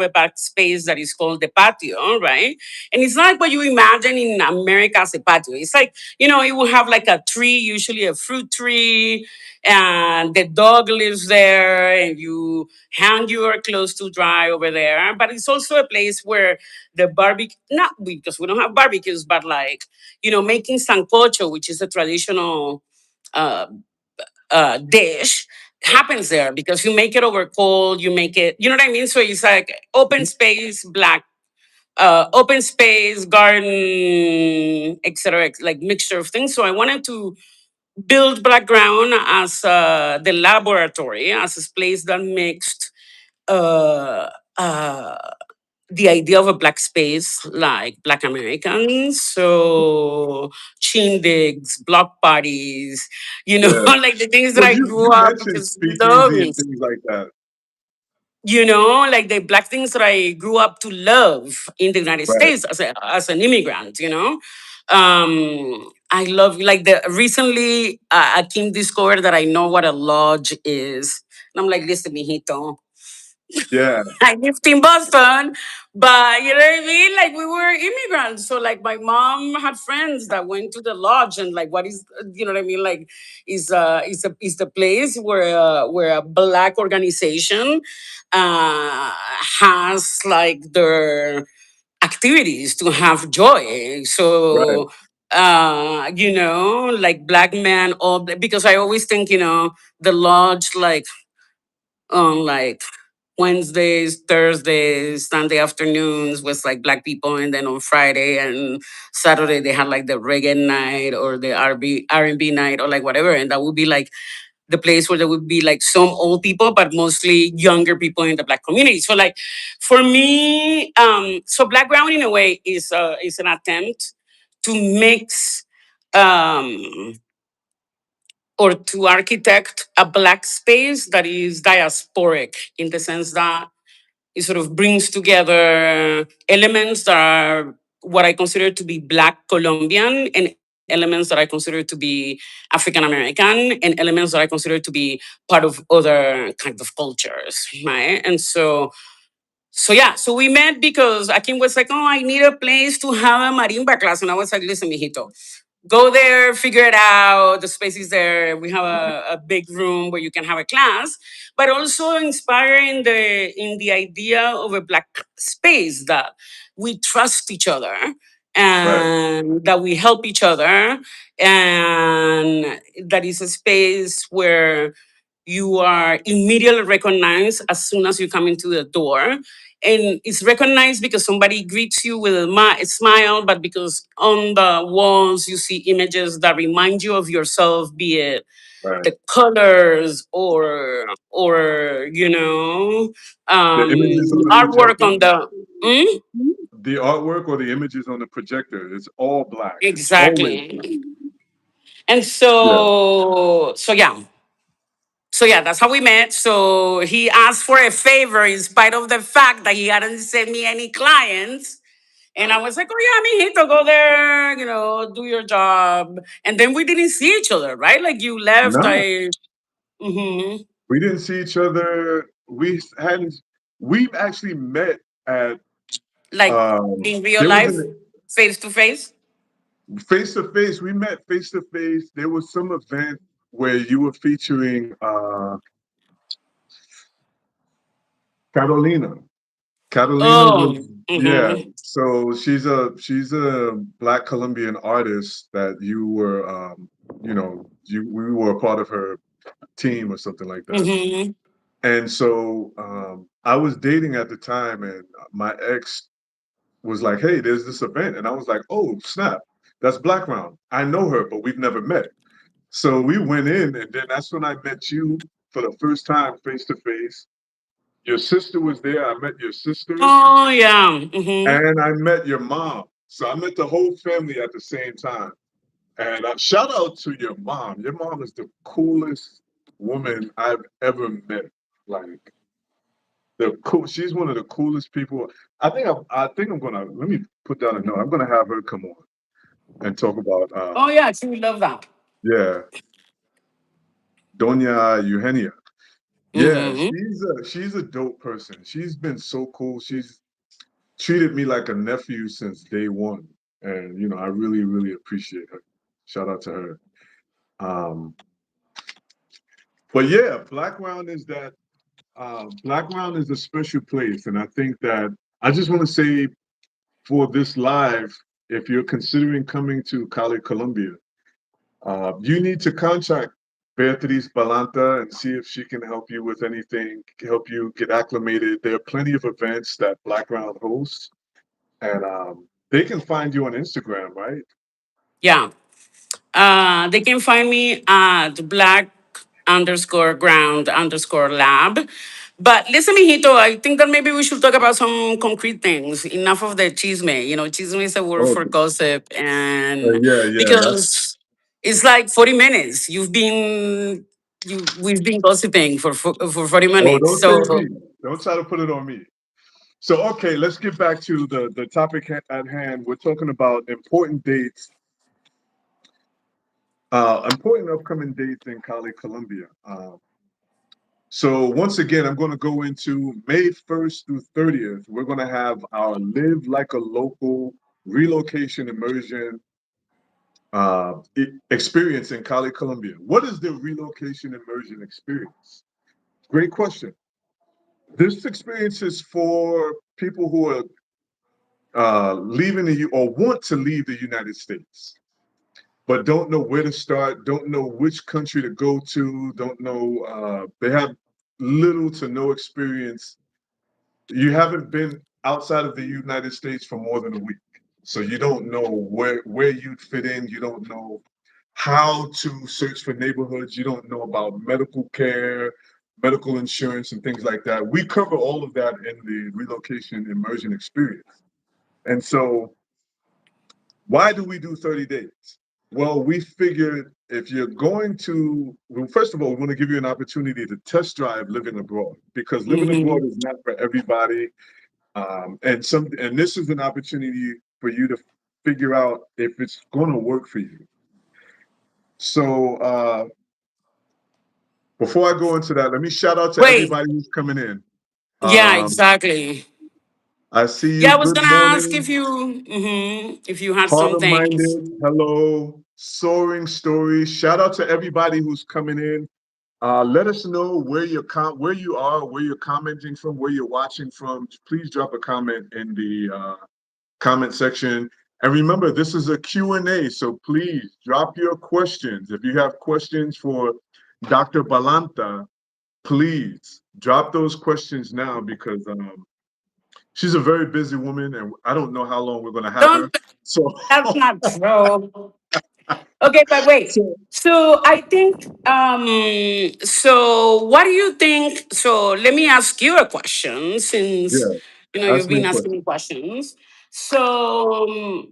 a back space that is called the patio, right? And it's not like what you imagine in America as a patio. It's like, it will have like a tree, usually a fruit tree, and the dog lives there, and you hang your clothes to dry over there. But it's also a place where the barbecue, not because we don't have barbecues, but like, making sancocho, which is a traditional uh, dish, happens there because you make it over coal, you make it, you know what I mean? So it's like open space, garden, etc., like mixture of things. So I wanted to build BlackGround as the laboratory, as a place that mixed uh, uh, the idea of a Black space, like Black Americans. So shindigs, block parties, Yeah. like the things that Well, I you grew up mentioned because love speakeasy and music. things like that. Like the Black things that I grew up to love in the United Right. States as an immigrant. I love like the recently Akim discovered that I know what a lodge is. And I'm like, listen, mijito, Yeah. I lived in Boston, but you know what I mean? Like we were immigrants. So like my mom had friends that went to the lodge and like what is you know what I mean? Like is the place where a Black organization has like their activities to have joy. Right. So like Black men all because I always think, the lodge like on like Wednesdays, Thursdays, Sunday afternoons was like Black people, and then on Friday and Saturday they had like the reggae night or the R&B night or like whatever, and that would be like the place where there would be like some old people, but mostly younger people in the Black community. So like for me, so BlackGround in a way is an attempt to mix um, or to architect a Black space that is diasporic in the sense that it sort of brings together elements that are what I consider to be Black Colombian and elements that I consider to be African American and elements that I consider to be part of other kind of cultures, right? And so yeah, so we met because Akim was like, oh, I need a place to have a marimba class. And I was like, listen, mijito, go there, figure it out. The space is there. We have a big room where you can have a class, but also inspire in the idea of a Black space that we trust each other Right. and that we help each other, and that is a space where you are immediately recognized as soon as you come into the door. And it's recognized because somebody greets you with a smile, but because on the walls you see images that remind you of yourself, be it Right. the colors or The images on the the artwork projector, on the. Mm? the artwork or the images on the projector, it's all black. It's always black. Exactly. And Yeah. so yeah, that's how we met. So he asked for a favor in spite of the fact that he hadn't sent me any clients. And I was like, oh yeah, mijito, go there, do your job. And then we didn't see each other, right? Like you left, No, mhm. we didn't see each other. We've actually met at, Like um, in real there was life, an face to face. face to face. We met face to face. There was some event where you were featuring Carolina. Catalina Oh, was, yeah. mm-hmm, So she's a Black Colombian artist that you were, we were a part of her team or something like that. mm-hmm. And so I was dating at the time, and my ex was like, "Hey, there's this event," and I was like, "Oh, snap, that's BlackGround. I know her, but we've never met." So we went in, and then that's when I met you for the first time, face to face. Your sister was there. I met your sister. Oh yeah. Mm-hmm. And I met your mom. So I met the whole family at the same time. And shout out to your mom. Your mom is the coolest woman I've ever met. Like she's one of the coolest people. I think I'm gonna let me put down a note. I'm gonna have her come on and talk about Oh yeah, she would love that. yeah, Doña Eugenia. Yeah, Mm-hmm. she's a dope person. She's been so cool. She's treated me like a nephew since day one. And, I really, really appreciate her. Shout out to her. Um, but yeah, Blackground is a special place. And I think that I just want to say for this live, if you're considering coming to Cali, Colombia, you need to contact Beatriz Balanta and see if she can help you with anything, help you get acclimated. There are plenty of events that Blackground hosts. And they can find you on Instagram, right? Yeah. They can find me at black_ground_lab. But listen, mijito, I think that maybe we should talk about some concrete things. Enough of the chisme. Chisme is a word for Okay. gossip. And Yeah, yeah. because it's like 40 minutes. We've been gossiping for 40 Oh, minutes. don't say So me. Don't try to put it on me. So, okay, let's get back to the topic at hand. We're talking about important dates, important upcoming dates in Cali, Colombia. So once again, I'm going to go into May 1st through 30th. We're going to have our Live Like a Local relocation immersion experience in Cali, Colombia. What is the relocation immersion experience? Great question. This experience is for people who are leaving or want to leave the United States, but don't know where to start, don't know which country to go to, don't know, they have little to no experience. You haven't been outside of the United States for more than a week. So you don't know where you'd fit in. You don't know how to search for neighborhoods, you don't know about medical care, medical insurance, and things like that. We cover all of that in the relocation immersion experience. And so, why do we do 30 days? Well, we figured if you're going to, well, first of all, we want to give you an opportunity to test drive living abroad, because living abroad Mm-hmm. is not for everybody. And this is an opportunity for you to figure out if it's going to work for you. So before I go into that, let me shout out to Wait. everybody who's coming in. Yeah, Um, exactly. I see Yeah, you. I was Good gonna ask morning. if you had Heart some of things. Minded. Hello. Soaring Stories. Shout out to everybody who's coming in. Let us know where where you are, where you're commenting from, where you're watching from. Please drop a comment in the comment section. And remember, this is a Q&A, so please drop your questions. If you have questions for Dr. Balanta, please drop those questions now, because she's a very busy woman and I don't know how long we're going to have her. Don't. So, That's not true. Okay, but wait. so So I think. So what do you think? So let me ask you a question, since yeah, you've ask me been a asking question. me questions. So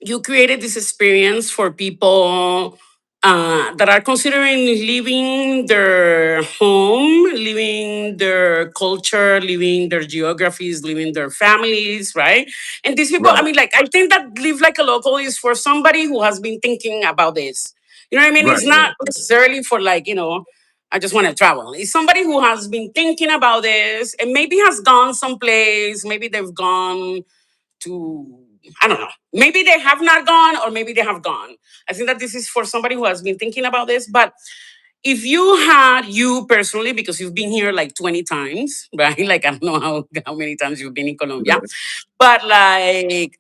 you created this experience for people that are considering leaving their home, leaving their culture, leaving their geographies, leaving their families, right? And these people, I Right, mean, like, I think that live like a local is for somebody who has been thinking about this. You know what I mean? right, It's right, not necessarily for, like, I just want to travel. It's somebody who has been thinking about this and maybe has gone someplace. Maybe they've gone to, I don't know, maybe they have not gone, or maybe they have gone. I think that this is for somebody who has been thinking about this. But if you personally, because you've been here like 20 times, right? Like, I don't know how many times you've been in Colombia, right. but like,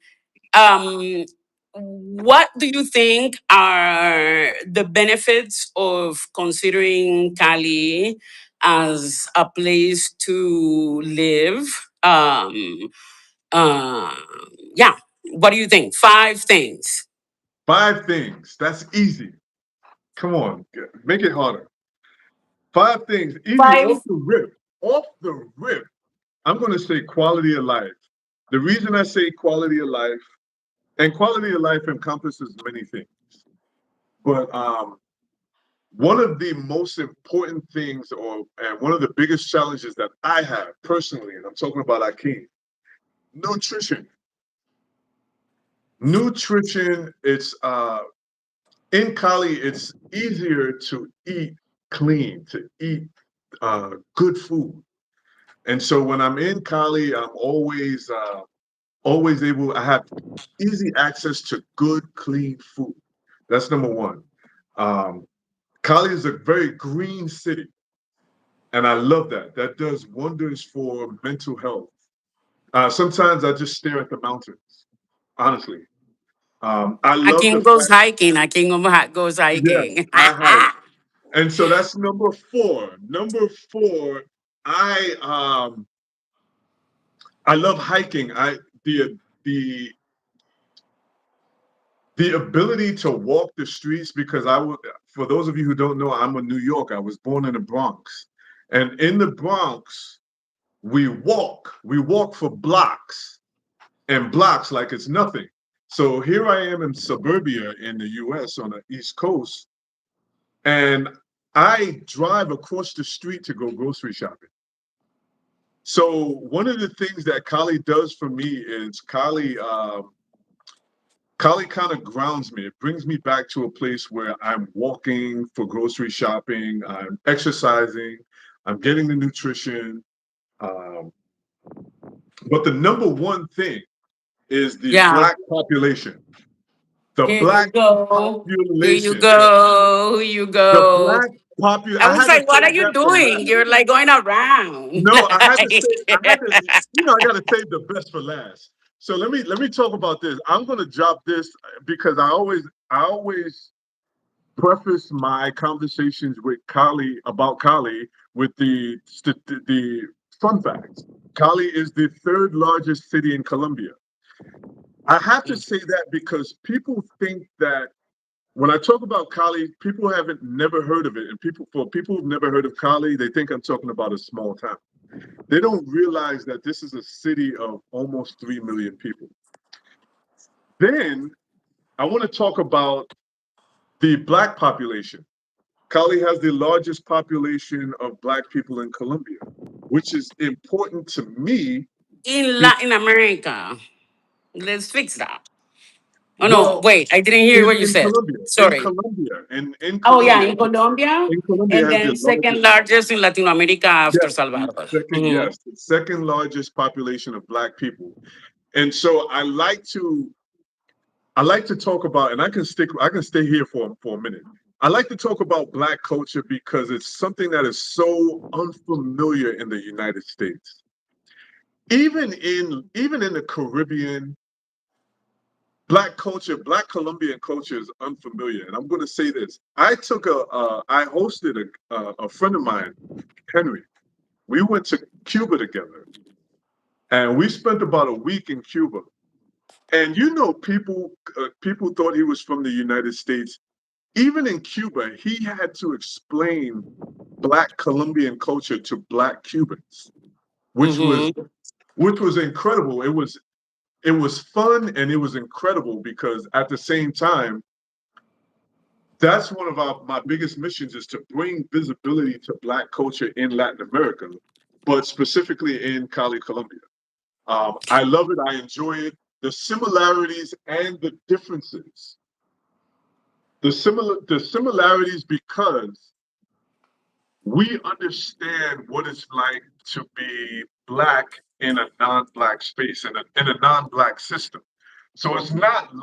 um what do you think are the benefits of considering Cali as a place to live? uh, yeah. What do you think? Five things. 5 things. That's easy. Come on, make it harder. 5 things, easy Five. off the rip. Off the rip. I'm going to say quality of life. The reason I say quality of life, and quality of life encompasses many things, but one of the most important things, or and one of the biggest challenges that I have personally, and I'm talking about Akeem, nutrition. Nutrition. It's in Cali. It's easier to eat clean, to eat good food. And so when I'm in Cali, I'm always able. I have easy access to good, clean food. That's number one. Um, Cali is a very green city, and I love that. That does wonders for mental health. Sometimes I just stare at the mountains. Honestly, I love the Akin goes fact. hiking. Goes Yes, hiking. I hike, and so that's number four. Number four, I um, I love hiking. The the ability to walk the streets, because for those of you who don't know, I'm a New York. I was born in the Bronx, and in the Bronx, we walk for blocks and blocks like it's nothing. So here I am in suburbia in the US on the East Coast, and I drive across the street to go grocery shopping. So one of the things that Cali does for me is Cali kind of grounds me. It brings me back to a place where I'm walking for grocery shopping, I'm exercising, I'm getting the nutrition. Um, but the number one thing is the Yeah. Black population. The Here you Black go. Here you population. go. Here you The go. Black population. I I was had to like, what are save you that for doing? last. You're like going around. No, I had to say, I had to, I got to save the best for last. So let me talk about this. I'm going to drop this because I always preface my conversations with Cali about Cali with the fun facts. Cali is the third largest city in Colombia. I have to say that because people think that when I talk about Cali, people haven't never heard of it, and people who've never heard of Cali, they think I'm talking about a small town. They don't realize that this is a city of almost 3 million people. Then I want to talk about the Black population. Cali has the largest population of Black people in Colombia, which is important to me. In Be- Latin America. Let's fix that. Oh no, well, wait, I didn't hear what you in said. Colombia, Sorry. in Oh yeah, Colombia, in Colombia, in Colombia and has the then second largest. largest in Latin America after Yes, the Salvador. second, Hmm. yes, the second largest population of Black people. And so I like to talk about, and I can stay here for a minute. I like to talk about Black culture because it's something that is so unfamiliar in the United States. Even in the Caribbean, Black culture, Black Colombian culture is unfamiliar. And I'm going to say this: I hosted a friend of mine, Henry. We went to Cuba together, and we spent about a week in Cuba. And people thought he was from the United States. Even in Cuba, he had to explain Black Colombian culture to Black Cubans, which was Hmm. which was incredible. It was fun and it was incredible because at the same time, that's one of my biggest missions is to bring visibility to Black culture in Latin America, but specifically in Cali, Colombia. I love it. I enjoy it. The similarities and the differences. The similarities because we understand what it's like to be Black in a non-Black space, in a non-Black system. So it's not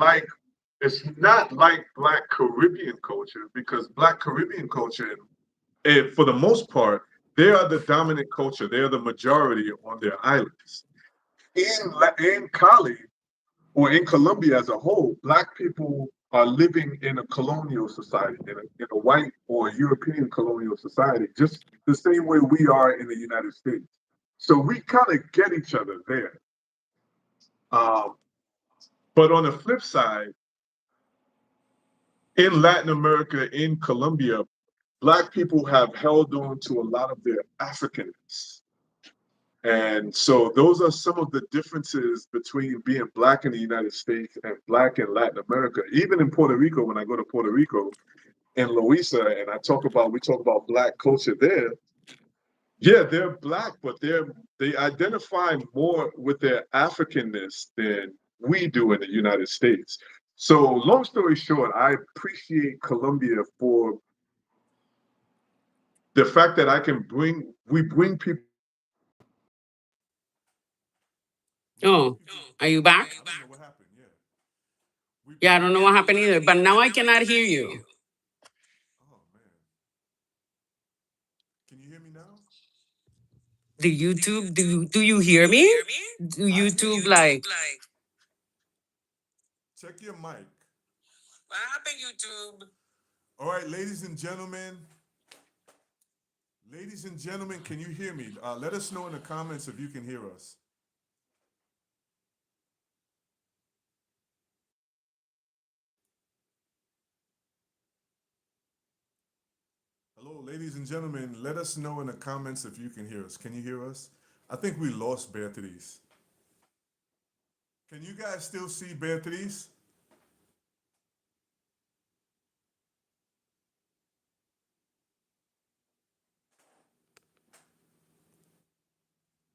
like Black Caribbean culture because Black Caribbean culture, for the most part, they are the dominant culture. They are the majority on their islands. In Cali, or in Colombia as a whole, Black people are living in a colonial society, in a white or European colonial society, just the same way we are in the United States. So we kind of get each other there. Um, but on the flip side, in Latin America, in Colombia, Black people have held on to a lot of their Africanness. And so those are some of the differences between being Black in the United States and Black in Latin America. Even in Puerto Rico, when I go to Puerto Rico and Loisa, and we talk about Black culture there. Yeah, they're Black, but they identify more with their Africanness than we do in the United States. So, long story short, I appreciate Colombia for the fact that we bring people. Oh, are you Yeah, back? I don't know what happened. Yeah, Yeah, I we don't know what happened either, but now I cannot hear you. oh man, can you hear me now? The YouTube, do you hear me? Do I hear YouTube you. like Check your mic. All right, ladies and gentlemen, can you hear me? Let us know in the comments if you can hear us. Hello, ladies and gentlemen. Let us know in the comments if you can hear us. Can you hear us? I think we lost Beatriz. Can you guys still see Beatriz?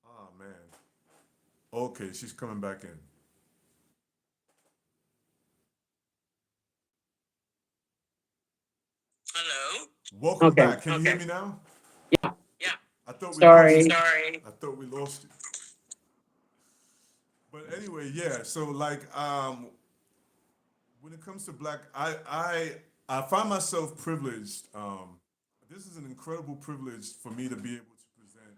Oh man. Okay, she's coming back in. Welcome okay. back. Can you hear me now? Yeah. I thought we lost you. Sorry. I thought we lost you. But anyway, yeah. So like, when it comes to Black, I find myself privileged. This is an incredible privilege for me to be able to present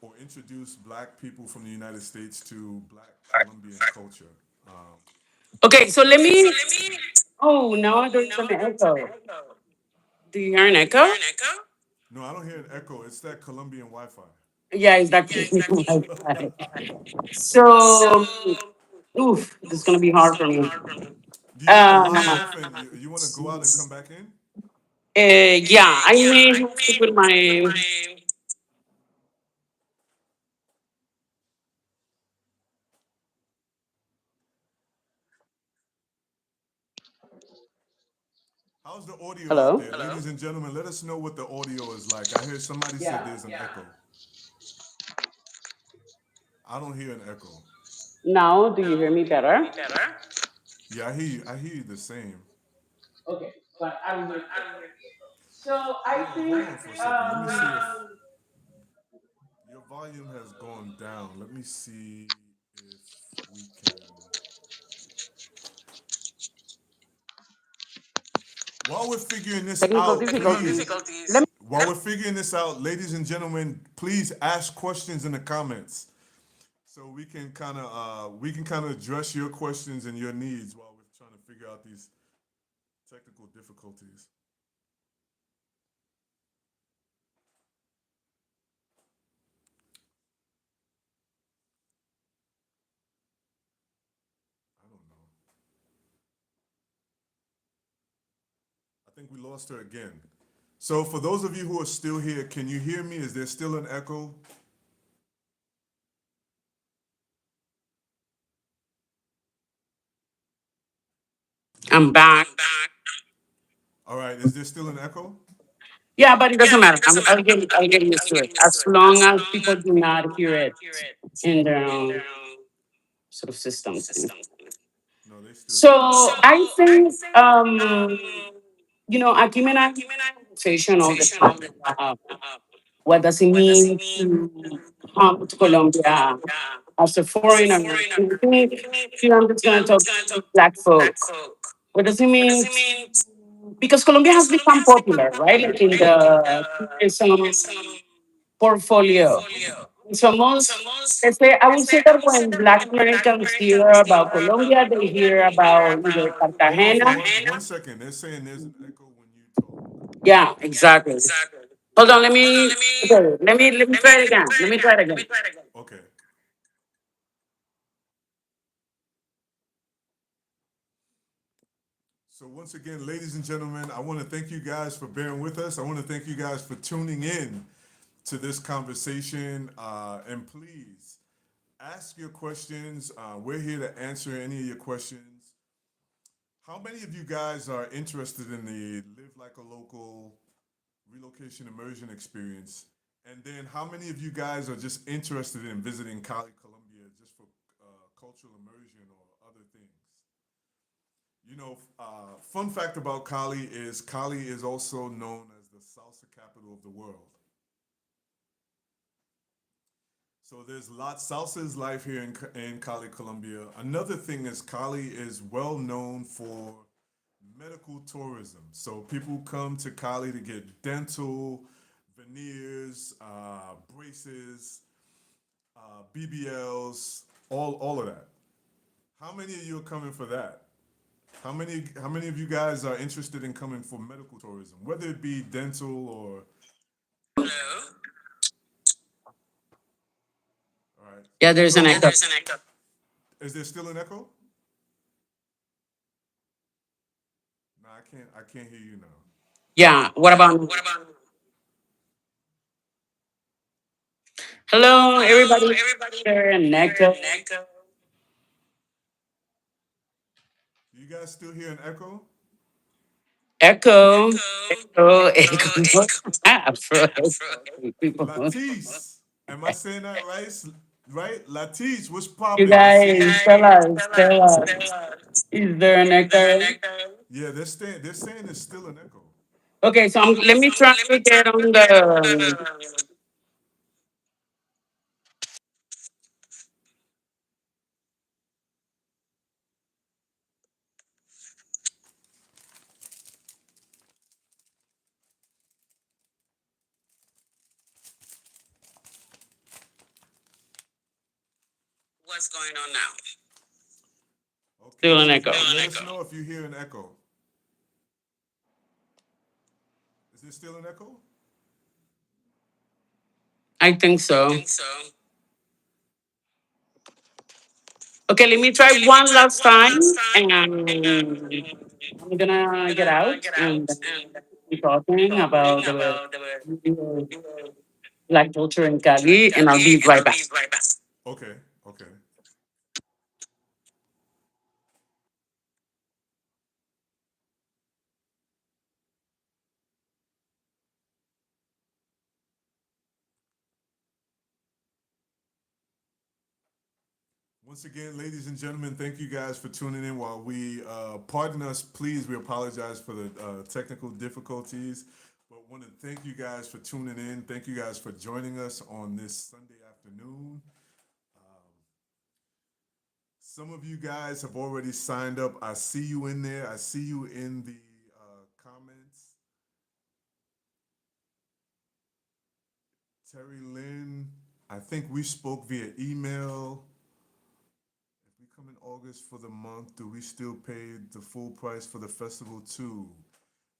or introduce Black people from the United States to Black Colombian culture. Um, Okay, so let me. Oh, now there's an echo. Do you hear an echo? no, I don't hear an echo. It's that Colombian Wi-Fi. Yeah, it's that. So, oof, this is gonna be hard for me. Do you have to log Uh, off and you want to go out and come back in? yeah, I may have to put my. How's the audio out Hello? there? Ladies and gentlemen, let us know what the audio is like. I heard somebody said there's an echo. I don't hear an echo. Now, do you hear me better? Yeah, I hear you. I hear you the same. Okay, but I don't hear. So I Hold think on for a second. Let me see if your volume has gone down. Let me see if we can. While we're figuring this technical out, difficulties. please, Let me. while we're figuring this out, ladies and gentlemen, please ask questions in the comments so we can kind of address your questions and your needs while we're trying to figure out these technical difficulties. I don't know. I think we lost her again. So for those of you who are still here, can you hear me? Is there still an echo? I'm back. All right. Is there still an echo? Yeah, but it doesn't matter. I'll get used to it. As long as people do not hear it in their own sort of systems. No, they still hear it. So I think, aquí me da conversation all the time. Uh, what does it mean to come to Colombia as a foreigner? And I think here I'm just going to talk to Black folk. What does it mean? Because Colombia has become popular, right? Like in the tourism portfolio. It's almost, let's say, I would say that when Black Americans hear about Colombia, they hear about either Hold on for Cartagena. one second. They're saying there's an echo when you talk. Yeah, exactly. Hold on, okay, let me try it again. Let me try it again. Okay. So once again, ladies and gentlemen, I want to thank you guys for bearing with us. I want to thank you guys for tuning in to this conversation. And please ask your questions. We're here to answer any of your questions. How many of you guys are interested in the Live Like a Local relocation immersion experience? And then how many of you guys are just interested in visiting Cali, Colombia, just for cultural immersion or other things? Fun fact about Cali is also known as the salsa capital of the world. So there's lots. Salsa is life here in Cali, Colombia. Another thing is Cali is well known for medical tourism. So people come to Cali to get dental, veneers, braces, BBLs, all of that. How many of you are coming for that? How many of you guys are interested in coming for medical tourism, whether it be dental or all right. Yeah, there's an So echo. is there still an echo? No, I can't hear you now. Yeah, what about hello, everybody? There an echo. Do you guys still hear an echo? Echo. Echo. Echo. Afro. People. Latisse, am I saying that right? Right? Latisse, what's You popping? I see you. guys, tell us. Is there an echo? Yeah, they're saying there's still an echo. Okay, so let me try to get on the. Okay, Still an so echo. let us know if you hear an echo. Is there still an echo? I think so. Okay, let me try one last time, and I'm gonna get out and be talking about the Black culture in Cali, and I'll be right back. Okay, okay. Once again, ladies and gentlemen, thank you guys for tuning in. While we pardon us, please, we apologize for the technical difficulties, but want to thank you guys for tuning in. Thank you guys for joining us on this Sunday afternoon. Some of you guys have already signed up. I see you in there. I see you in the comments. Terry Lynn, I think we spoke via email. If we come in August for the month, do we still pay the full price for the festival too?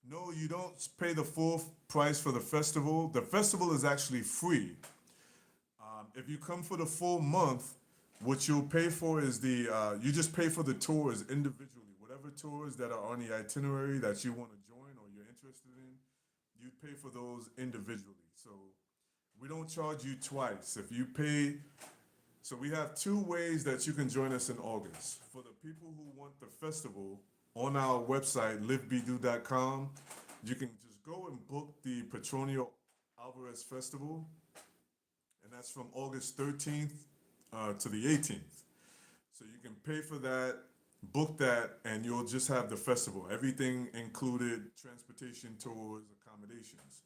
No, you don't pay the full price for the festival. The festival is actually free. If you come for the full month, what you'll pay for is you just pay for the tours individually. Whatever tours that are on the itinerary that you want to join or you're interested in, you pay for those individually. So we don't charge you twice. If you pay, so we have two ways that you can join us in August. For the people who want the festival, on our website, livebedo.com, you can just go and book the Petronio Alvarez Festival, and that's from August 13th to the 18th. So you can pay for that, book that, and you'll just have the festival. Everything included, transportation, tours, accommodations.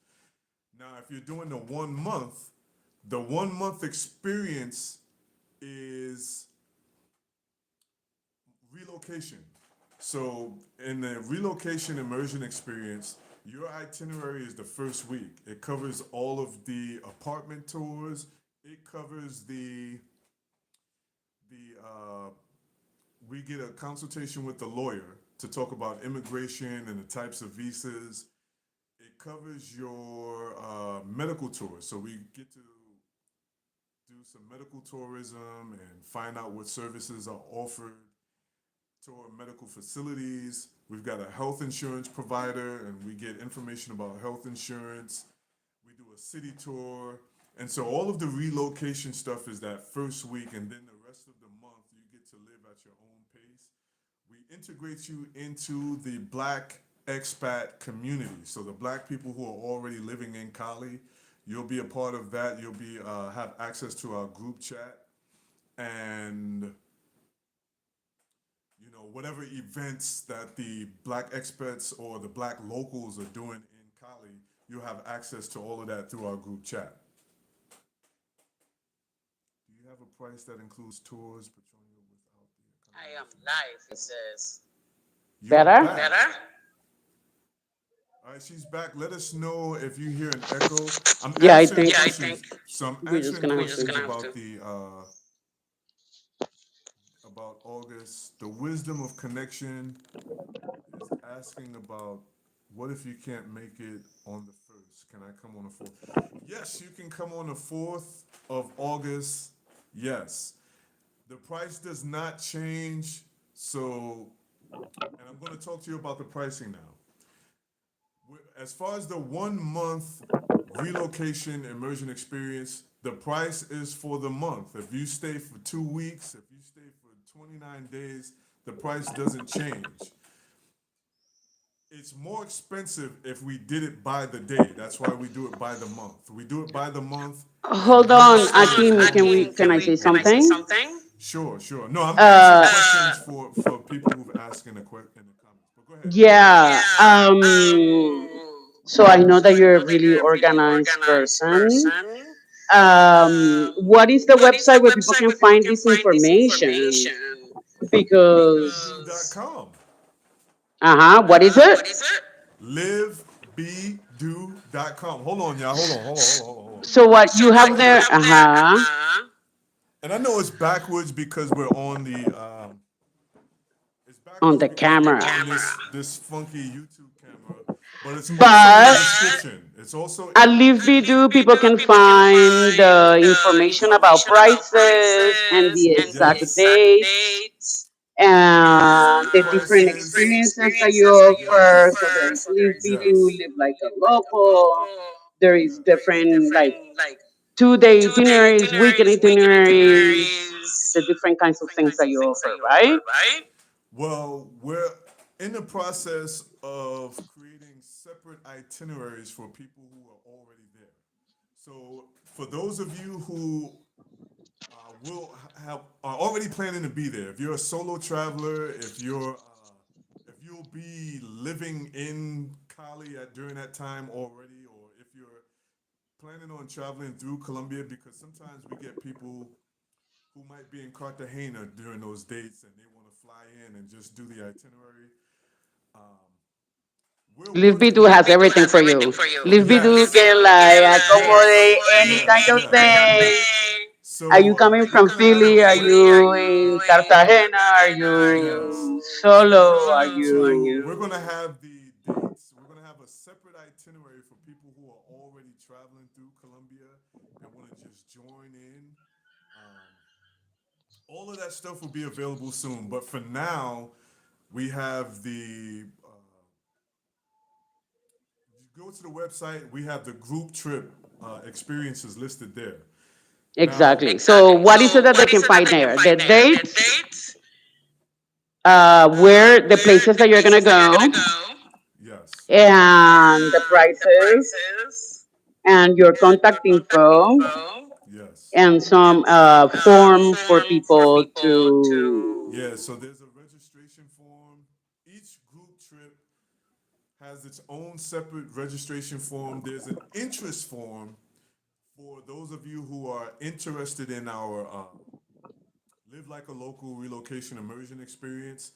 Now, if you're doing the 1 month experience is relocation. So, in the relocation immersion experience, your itinerary is the first week. It covers all of the apartment tours. It covers the we get a consultation with the lawyer to talk about immigration and the types of visas. It covers your medical tours. So we get to do some medical tourism and find out what services are offered to our medical facilities. We've got a health insurance provider, and we get information about health insurance. We do a city tour. And so all of the relocation stuff is that first week, and then the rest of the month you get to live at your own pace. We integrate you into the black expat community. So the black people who are already living in Cali, you'll be a part of that. You'll be have access to our group chat, and whatever events that the black expats or the black locals are doing in Cali, you'll have access to all of that through our group chat. Do you have a price that includes tours, Petronio, without the You're Better? back. All right, she's back. Let us know if you hear an echo. I'm Yeah, I answering think questions. So I'm we're just answering gonna have questions to. about August. The wisdom of connection is asking about what if you can't make it on the first? Can I come on the fourth? Yes, you can come on the 4th of August. Yes. The price does not change. So, and I'm going to talk to you about the pricing now. As far as the 1 month relocation immersion experience, the price is for the month. If you stay for 2 weeks, if you stay for 29 days, the price doesn't change. It's more expensive if we did it by the day. That's why we do it by the month. We do it by the month, and Hold you on, stay Akim. for a week Can I and say something? sure, sure. No, I'm answering Uh, questions for people who've asked in the comments. But go ahead, go ahead. yeah. So I know that you're a really organized person. What is the website where people can find this information? Because, LiveBeDo.com. what is it? LiveBeDo.com. Hold on, y'all. Hold on. So what you have there? And I know it's backwards because we're on the it's On backwards the because we're camera. on this funky YouTube camera, but it's also in the But description. At Leave Be Do, people can find the information about prices and the exact dates and the different experiences that you offer. So there is Live Be Do, live like a local. There is different like 2 day itineraries, weekend itineraries, the different kinds of things that you offer, right? Well, we're in the process of creating separate itineraries for people who are already there. So, for those of you who will have are already planning to be there, if you're a solo traveler, if you'll be living in Cali during that time already, or if you're planning on traveling through Colombia, because sometimes we get people who might be in Cartagena during those dates and they want to fly in and just do the itinerary. Um, we're Live Be working. Do has everything for you. Live Be Do can like accommodate any kind of thing. Are you So coming from Philly? Are you in Cartagena? Are you solo? Are you we're gonna have the dates. We're gonna have a separate itinerary for people who are already traveling through Colombia and want to just join in. Um, all of that stuff will be available soon. But for now, we have you go to the website. We have the group trip experiences listed there. Now, exactly? So what is it that they can find there? The dates, where the places that you're gonna go, yes, and the prices, and your contact info, yes. and some form for people to. Yeah, so there's a registration form. Each group trip has its own separate registration form. There's an interest form for those of you who are interested in our live like a local relocation immersion experience,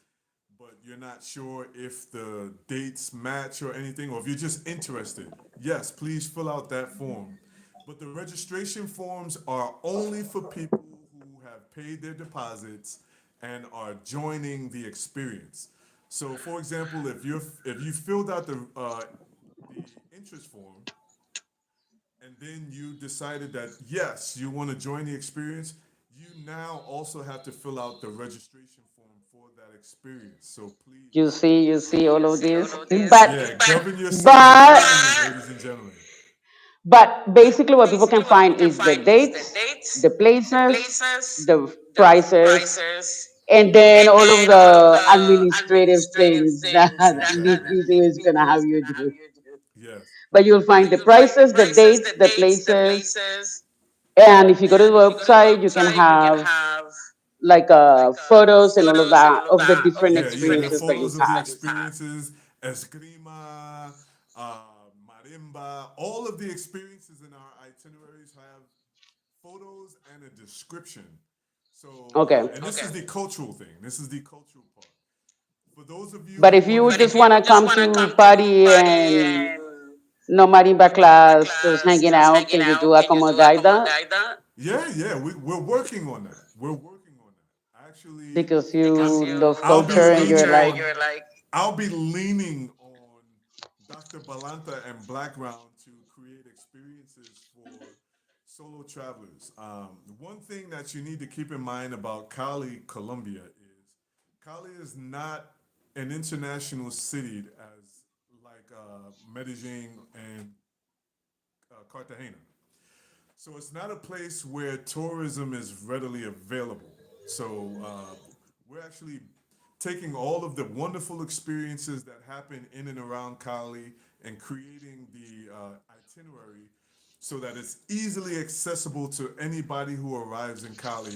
but you're not sure if the dates match or anything, or if you're just interested. Yes, please fill out that form. But the registration forms are only for people who have paid their deposits and are joining the experience. So, for example, if you filled out the interest form and then you decided that yes, you want to join the experience, you now also have to fill out the registration form for that experience. So please, You see all of this, yeah, govern yourself but accordingly, ladies and gentlemen. but basically what people can find is the dates, the places, the prices, and then all of the administrative things that Leaf Video is gonna have you do. Yes. But you'll find the prices, the dates, the places, and if you go to the website, you can have like photos and all of that of the different The experiences that you've photos of the had. experiences, esgrima, marimba, all of the experiences in our itineraries have photos and a description. So, Okay. and this is the cultural thing. This is the cultural part. For those of you But who if want you to, just want to come to party and no marimba class, just hanging out, can you do accommodate that? yeah, we're working on that. We're working on that. Actually, Because you love I'll be culture and you're leaning like, on I'll be leaning on Dr. Balanta and BlackGround to create experiences for solo travelers. One thing that you need to keep in mind about Cali, Colombia is Cali is not an international city as like Medellin and Cartagena. So it's not a place where tourism is readily available. So we're actually taking all of the wonderful experiences that happen in and around Cali and creating the itinerary so that it's easily accessible to anybody who arrives in Cali,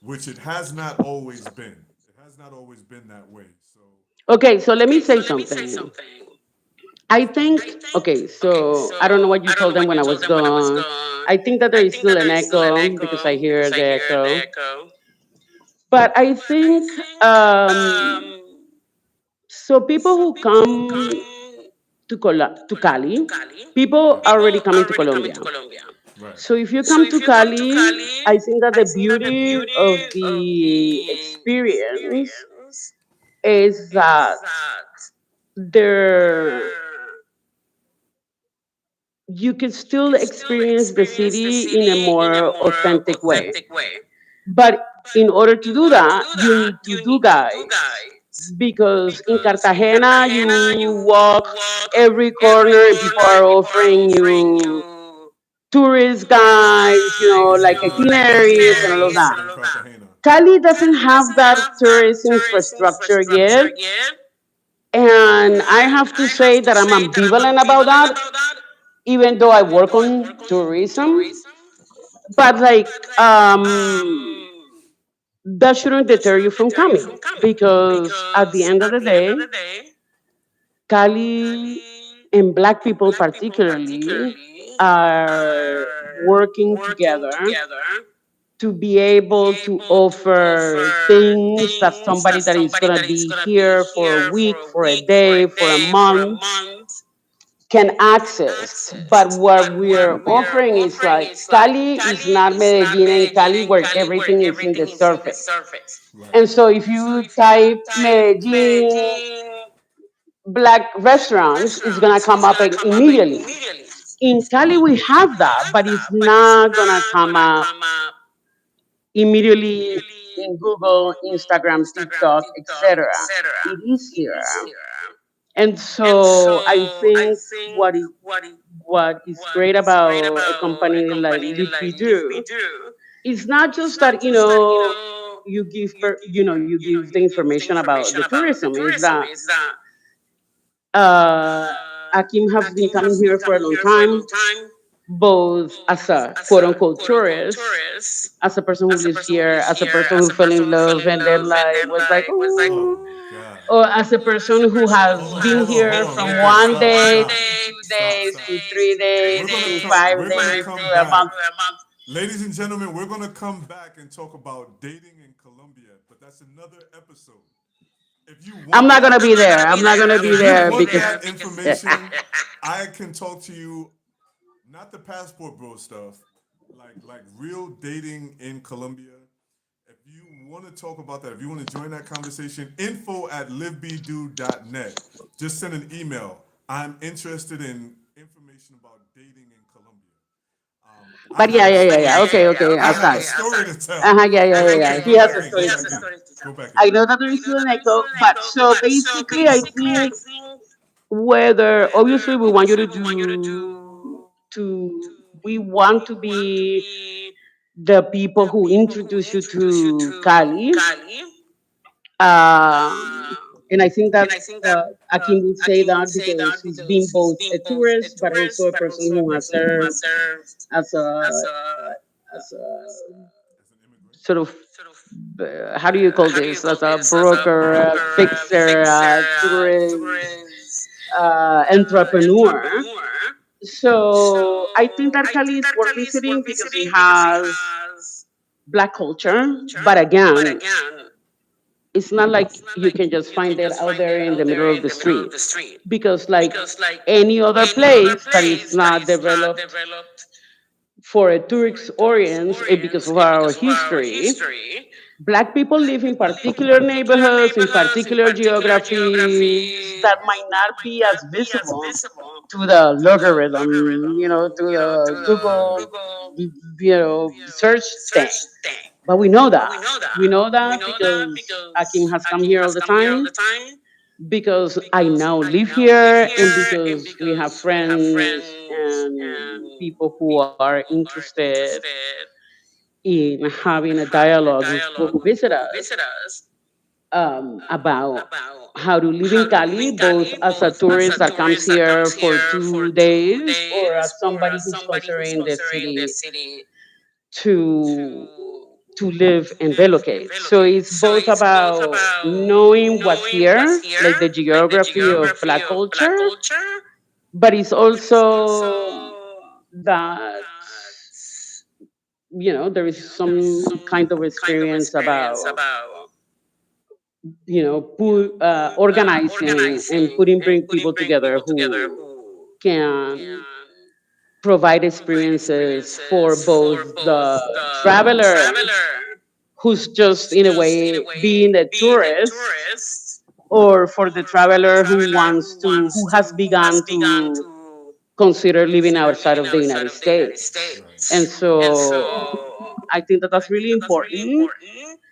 which it has not always been. It has not always been that way. So okay, so let me say something. I think, okay, so I don't know what you told them when I was gone. I think that there is still an echo because I hear the echo. But I think, so people who come to Cali, people are already coming to Colombia. right. So if you come to Cali, I think that the beauty of the experience is that there you can still experience the city in a more authentic way. But in order to do that, you need to do guides, because in Cartagena you walk every corner and people are offering you tourist guides, like itineraries and all of that. Cali doesn't have that tourist infrastructure yet. And I have to say that I'm ambivalent about that, even though I work on tourism. But that shouldn't deter you from coming, because at the end of the day, Cali and Black people particularly are working together to be able to offer things that somebody that is going to be here for a week, for a day, for a month can access. But what we're offering is like Cali is not Medellin and Cali where everything is in the surface. And so if you type Medellin Black restaurants, it's gonna come up immediately. In Cali we have that, but it's not gonna come up immediately in Google, Instagram, TikTok, etc. It is here. And so I think what is great about a company like Live Be Do is not just that you give you give the information about the tourism. Is that uh, Akim has been coming here for a long time, both as a quote unquote tourist, as a person who lives here, as a person who fell in love and then like was like, Oh oh, God. or as a person who has been here from Okay, one stop, day stop, to two stop, days stop. to 3 days to five We're gonna days come to a back. month. Ladies and gentlemen, we're gonna come back and talk about dating in Colombia, but that's another episode. If you I'm want not gonna that, be there. I'm not gonna be if you there want because that information, I can talk to you. Not the passport bro stuff, like real dating in Colombia. If you want to talk about that, if you want to join that conversation, info@livebedo.net. Just send an email. I'm interested in information about dating in Colombia. I but have a yeah. story to Okay, tell. okay. I have a Aside. story to tell. Yeah. Okay, He go has back a in, go story to back in, tell. go back in. I know that there is still an echo, but so basically, I think whether obviously we want you to we want to be the people who introduce you to Cali. And I think that Akim would say that because he's been both a tourist but also a person who has served as a As an immigrant. sort of how do you call this, as a broker, a fixer, a tourist entrepreneur. So I think that Cali is worth visiting because it has black culture, but again, it's not like you can just find it out there in the middle of the street, because like any other place that is not developed for a tourist audience, because of our history, Black people live in particular neighborhoods, in particular geographies that might not be as visible to the logarithm, to the Google, search thing. But we know that. We know that because Akim has come here all the time, because I now live here, and because we have friends and people who are interested in having a dialogue with people who visit us about how to live in Cali, both as a tourist that comes here for 2 days or as somebody who's considering the city to to live and relocate. So it's both about knowing what's here, like the geography of Black culture, but it's also that there is some kind of experience about organizing and putting bring people together who can provide experiences for both the traveler who's just in a way being a tourist, or for the traveler who has begun to consider living outside of the United States. And so I think that that's really important.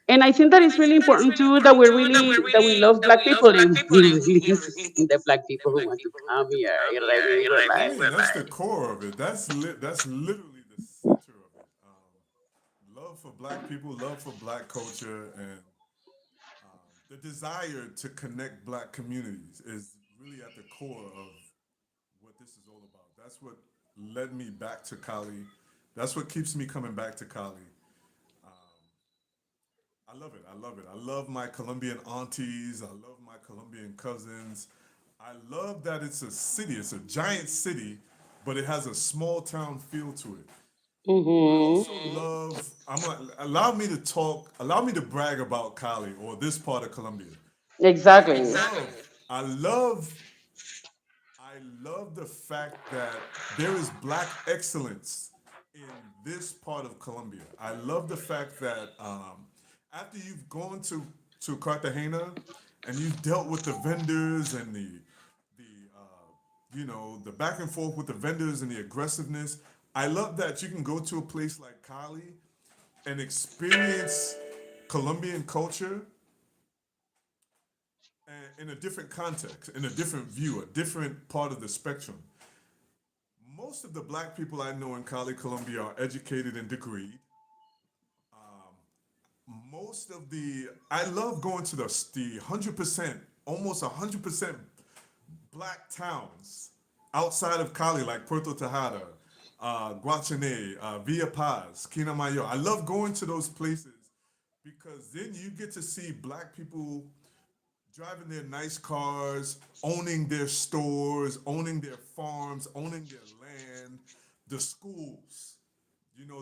And I think that it's really important too that we love Black people and we really insisting that Black people who want to come here. You know what I mean? We're I like, mean, that's the core of it. That's literally the center of it. Love for Black people, love for Black culture, and the desire to connect Black communities is really at the core of what this is all about. That's what led me back to Cali. That's what keeps me coming back to Cali. I love it. I love it. I love my Colombian aunties. I love my Colombian cousins. I love that it's a city. It's a giant city, but it has a small town feel to it. I mm-hmm, also love. Allow me to talk. Allow me to brag about Cali or this part of Colombia. I exactly. love. I love. I love the fact that there is Black excellence in this part of Colombia. I love the fact that after you've gone to Cartagena and you've dealt with the vendors and the back and forth with the vendors and the aggressiveness. I love that you can go to a place like Cali and experience Colombian culture in a different context, in a different view, a different part of the spectrum. Most of the Black people I know in Cali, Colombia are educated and degreed. Most of the I love going to the 100%, almost 100% Black towns outside of Cali, like Puerto Tejada, Guachane, Villa Paz, Quinamayo. I love going to those places because then you get to see Black people driving their nice cars, owning their stores, owning their farms, owning their land, the schools,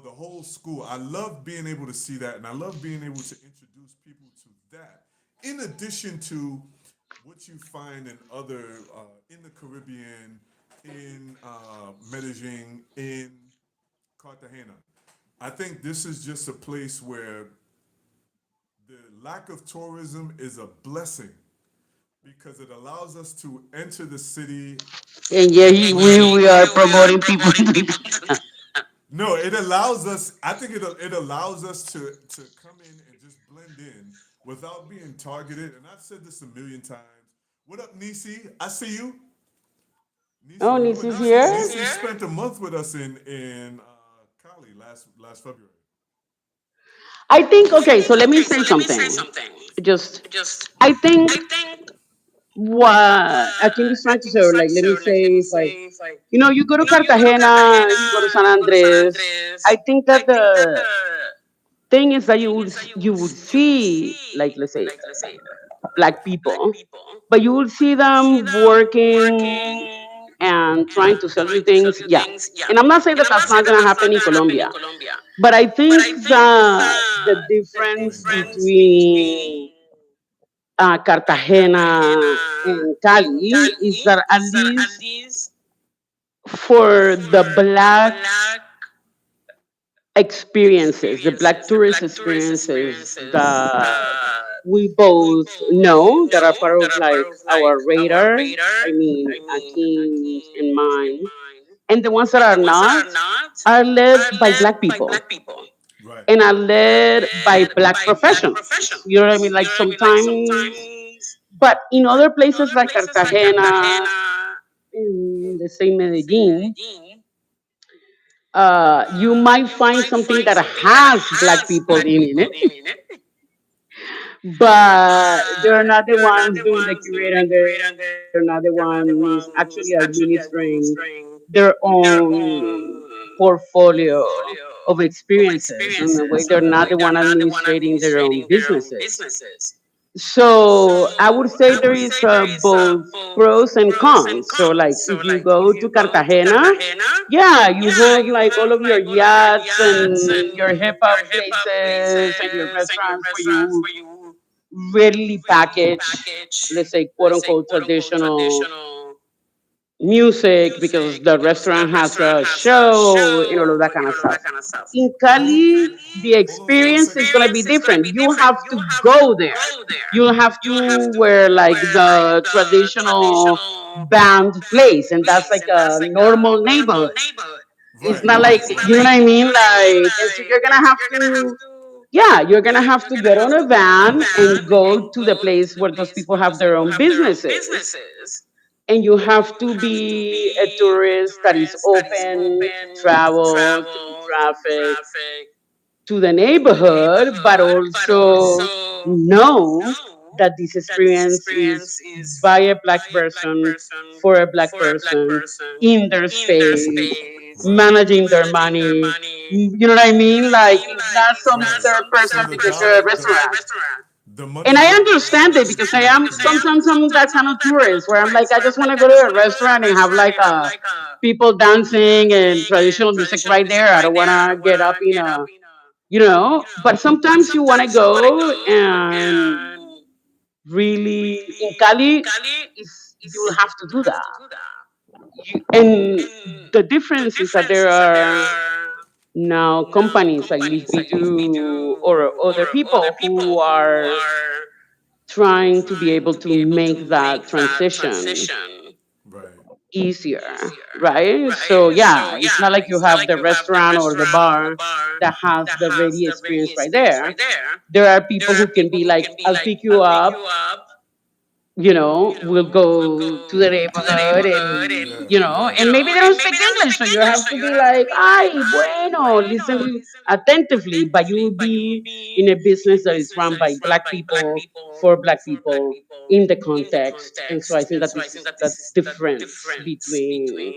the whole school. I love being able to see that, and I love being able to introduce people to that. In addition to what you find in other, in the Caribbean, in Medellin, in Cartagena. I think this is just a place where the lack of tourism is a blessing because it allows us to enter the city. And yeah, we are promoting people to do that. No, it allows us. I think it allows us to come in and just blend in without being targeted. And I've said this a million times. What up, Nisi? I see you. Nisi, Oh, you Nis went. is here. Nisi spent a month with us in Cali last February. I think, okay, so let me say something. Just, I think what Akin is trying to say, or like, let me say, if like, you go to Cartagena, you go to San Andres. I think that the thing is that you would see, like, let's say, Black people, but you will see them working and trying to sell you things. Yeah. And I'm not saying that that's not going to happen in Colombia, but I think that the difference between Cartagena and Cali is that at least for the Black experiences, the Black tourist experiences that we both know that are part of like our radar. I mean, Akeem's and mine, and the ones that are led by Black people Right. and are led by Black professionals. You know what I mean? Like sometimes, but in other places like Cartagena, in the same Medellin, you might find something that has Black people in it, but they're not the ones doing the curating. They're not the ones actually administering their own portfolio of experiences. In a way, they're not the one administrating their own businesses. So I would say there is both pros and cons. So like if you go to Cartagena, yeah, you have like all of your yachts and your hip hop places and your restaurants where you readily package, let's say, quote unquote, traditional music because the restaurant has a show and all of that kind of stuff. In Cali, the Hold on for a experience is second. going to be different. You have to go there. You have to wear like the traditional band place, and that's like a normal neighborhood. It's Right. not like, you know what I mean? Like, and so you're gonna have to, yeah, you're gonna have to get on a van and go to the place where those people have their own businesses. And you have to be a tourist that is open to travel, to traffic, to the neighborhood, but also know that this experience is by a black person for a black person in their space, Right. managing their money. You know what I mean? Like it's not some Right. third So person the because you're a dollar, restaurant. the money And I goes understand it because I am sometimes I'm that kind of tourist where I'm like, I just want to go to a restaurant and have like people dancing and traditional music right there. I don't want to get up in a, but sometimes you want to go and really in Cali is you will have to do that. And the difference is that there are now companies like Leave Me Do or other people who are trying to be able to make that transition right. easier, right? So yeah, it's not like you have the restaurant or the bar that has the ready experience right there. There are people who can be like, I'll pick you up, we'll go to the neighborhood and, Yeah. Yeah. and maybe they don't speak English. So you have to be like, ay, bueno, listen attentively, but you will be in a business that is run by Black people for Black people in the context. And so I think that this is the difference between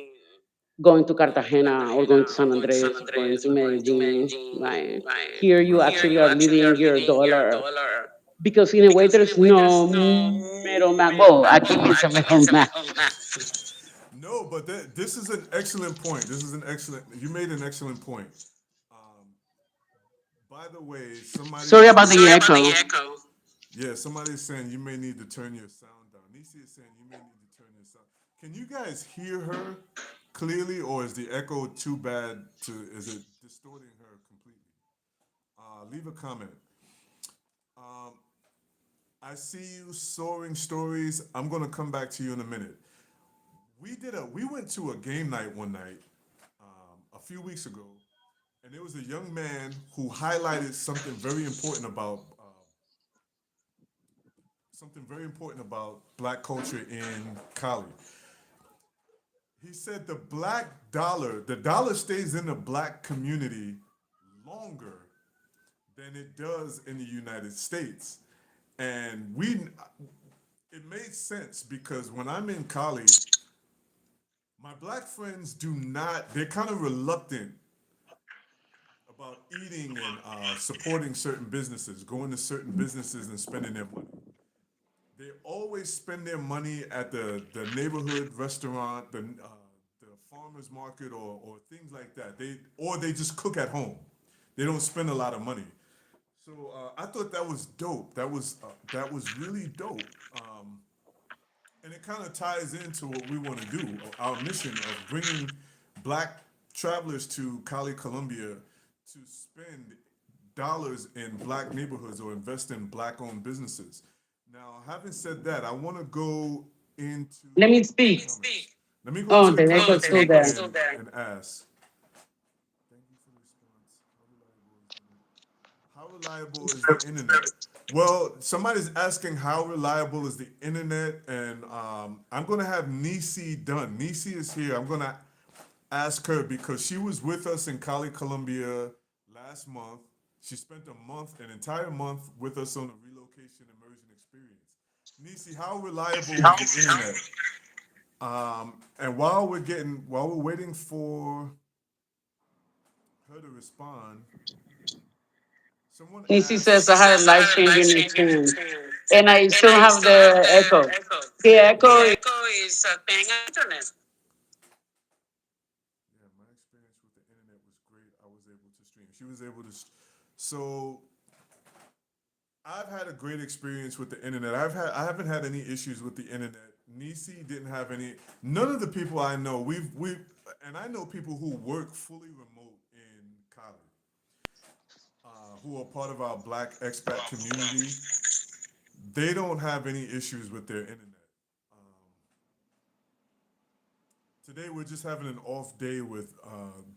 going to Cartagena or going to San Andres or going to Medellin, right? Here you Right. actually are living your dollar because in a way there's no middleman. Well, aquí is a middleman. No, but this is an excellent point. This is an excellent. You made an excellent point. Um, by the way, Sorry about the echo. yeah, somebody's saying you may need to turn your sound down. Nisi is saying you may need to turn your sound. Can you guys hear her clearly, or is the echo too bad? Is it distorting her completely? Leave a comment. Um, I see you soaring stories. I'm gonna come back to you in a minute. We went to a game night one night a few weeks ago, and there was a young man who highlighted something very important about black culture in Cali. He said the dollar stays in the black community longer than it does in the United States. And it made sense because when I'm in Cali, my black friends they're kind of reluctant about eating and supporting certain businesses, going to certain businesses and spending their money. They always spend their money at the neighborhood restaurant, the farmers market, or things like that. They just cook at home. They don't spend a lot of money. So I thought that was dope. That was really dope. And it kind of ties into what we want to do, our mission of bringing black travelers to Cali, Colombia, to spend dollars in black neighborhoods or invest in black-owned businesses. Now, having said that, I want to go into Let me the speak. comments. Let me go Oh, into the the echo's comments still there. and ask. Thank you for the response. How reliable is the internet? Well, somebody's asking how reliable is the internet, and I'm gonna have Nisi done. Nisi is here. I'm gonna ask her because she was with us in Cali, Colombia last month. She spent an entire month with us on a relocation immersion experience. Nisi, how reliable is the internet? And while we're waiting for her to respond, someone Nisi asked. says I had a life changing experience. And I still have the echo. The echo is Yeah, my experience with the internet was great. I was able to stream. She was able to. So I've had a great experience with the internet. I haven't had any issues with the internet Nisi didn't have any. None of the people I know, and I know people who work fully remote in Cali, who are part of our Black expat community. They don't have any issues with their internet. Um, Today we're just having an off day with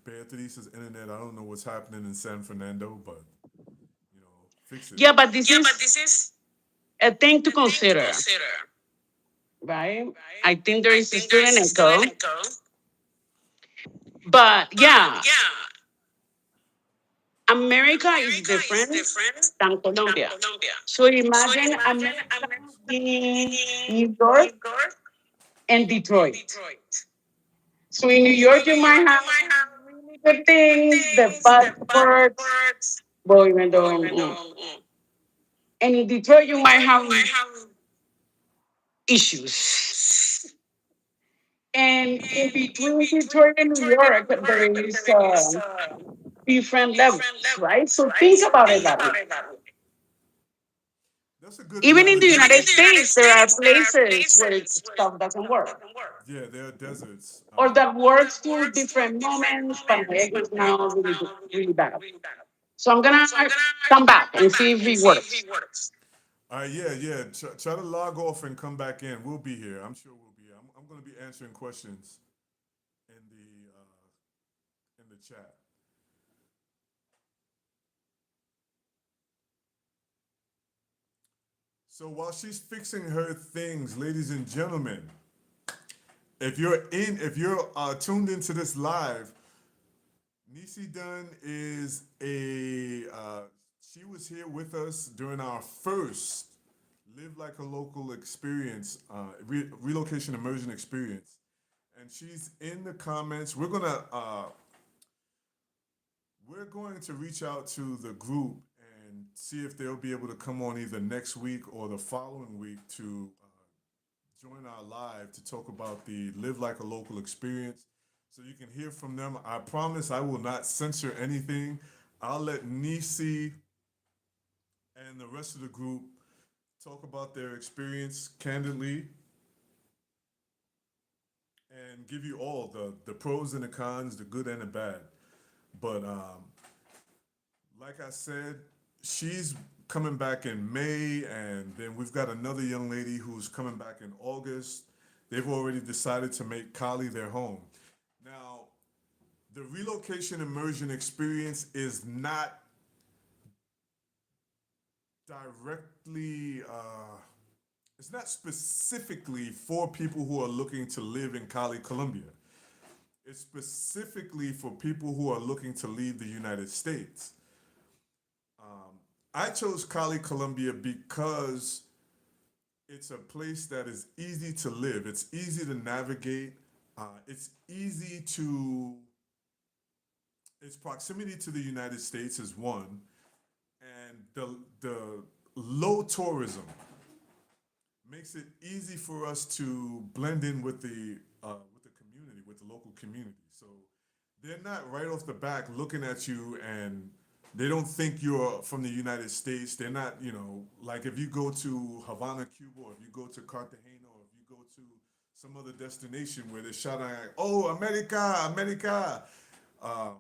Beatriz's internet. I don't know what's happening in San Fernando, but fix it. Yeah, but this Yeah, but is this is a thing to a thing to consider, consider, right? right? I think there I is a think there is student a student echo, echo, but but yeah, yeah, America is America is different different than than Colombia. Colombia. So So imagine imagine America America being being New York New York and and Detroit. Detroit. So in New So York, in you New might York, you have might have really good really good things, the things, bus the bus works, works, well, even or though, even though and in Detroit, you might Detroit, have you might have issues. issues. And in And in between between Detroit and New Detroit and York, New there York, is there is different levels, different right? levels, So right? think So about it think that way. about it that way. That's a good Even in the analogy. Even United in the United States, there are States, there are places where places where stuff doesn't stuff work, doesn't work. Yeah, there are deserts. or that Or that works to works to different different moments, but my moments, ego but is my ego now is really, now really, really bad. really bad. So I'm gonna So I'm gonna come back come and see back if and it see if works. he works. Yeah, yeah. Try to log off and come back in. We'll be here. I'm sure we'll be here. I'm going to be answering questions in the chat. So while she's fixing her things, ladies and gentlemen, if you're tuned into this live, Nisi Dunn is she was here with us during our first Live Like a Local experience, relocation immersion experience. And she's in the comments. We're going to reach out to the group and see if they'll be able to come on either next week or the following week to join our live to talk about the Live Like a Local experience. So you can hear from them. I promise I will not censor anything. I'll let Nisi and the rest of the group talk about their experience candidly and give you all the pros and the cons, the good and the bad. But like I said, she's coming back in May, and then we've got another young lady who's coming back in August. They've already decided to make Cali their home. Now, the relocation immersion experience is not directly, it's not specifically for people who are looking to live in Cali, Colombia. It's specifically for people who are looking to leave the United States. I chose Cali, Colombia because it's a place that is easy to live. It's easy to navigate. It's easy to. Its proximity to the United States is one, and the low tourism makes it easy for us to blend in with the community, with the local community. So they're not right off the back looking at you and they don't think you're from the United States. They're not, like if you go to Havana, Cuba, or if you go to Cartagena, or if you go to some other destination where they're shouting like, "Oh, America, America." Uh,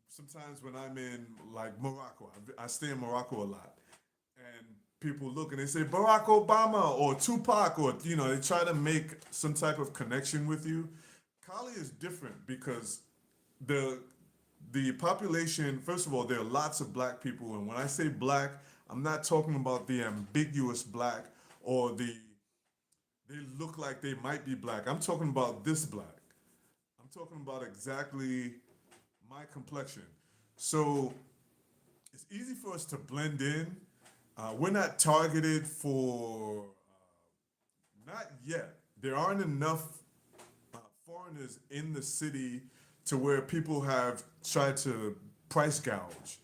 Sometimes when I'm in like Morocco, I stay in Morocco a lot, and people look and they say Barack Obama or Tupac, or they try to make some type of connection with you. Cali is different because the the population, first of all, there are lots of black people, and when I say black, I'm not talking about the ambiguous black or they look like they might be black. I'm talking about this black. I'm talking about exactly my complexion. So it's easy for us to blend in. We're not targeted for, not yet. There aren't enough foreigners in the city to where people have tried to price gouge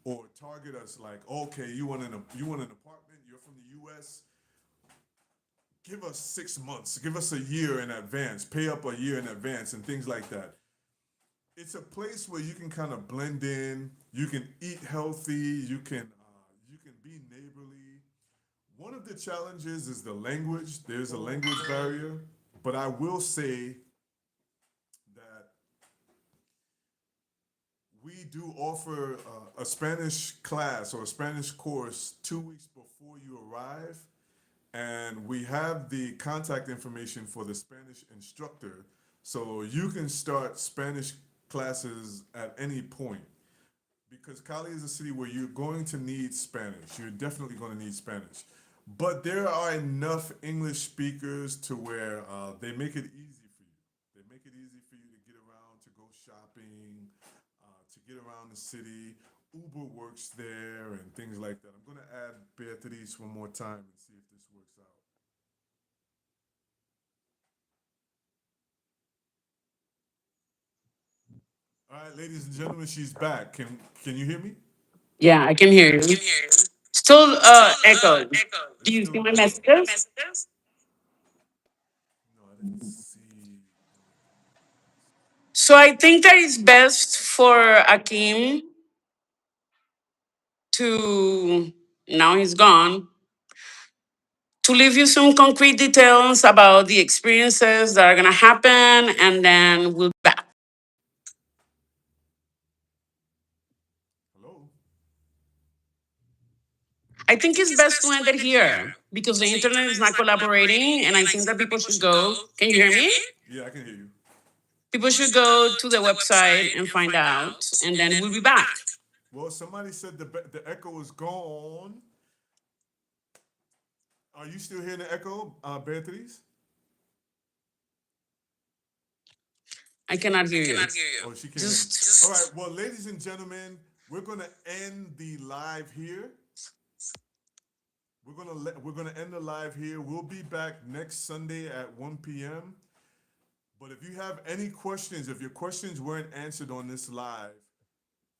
or target us like, okay, you want an apartment, you're from the U.S., give us 6 months, give us a year in advance, pay up a year in advance, and things like that. It's a place where you can kind of blend in, you can eat healthy, you can be neighborly. One of the challenges is the language. There's a language barrier. But I will say that we do offer a Spanish class or a Spanish course 2 weeks before you arrive, and we have the contact information for the Spanish instructor, so you can start Spanish classes at any point. Because Cali is a city where you're going to need Spanish. You're definitely going to need Spanish. But there are enough English speakers to where they make it easy for you. They make it easy for you to get around, to go shopping, to get around the city. Uber works there and things like that. I'm going to add Beatriz one more time and see if this works out. All right, ladies and gentlemen, she's back. Can you hear me? Yeah, I can hear you. Still echo. Do you see my messages? No, I didn't see anything. So I think that it's best for Akim to, now he's gone, to leave you some concrete details about the experiences that are going to happen, and then we'll be back. Hello? I think it's best to end it here because the internet is not collaborating, and I think that people should go. Can you hear me? Yeah, I can hear you. People should go to the website and find out, and then we'll be back. Well, somebody said the echo is gone. Are you still hearing the echo, Beatriz? I cannot hear you. Oh, she can't hear me. Just All right. Well, ladies and gentlemen, we're gonna end the live here. We're gonna end the live here. We'll be back next Sunday at 1 p.m. But if you have any questions, if your questions weren't answered on this live,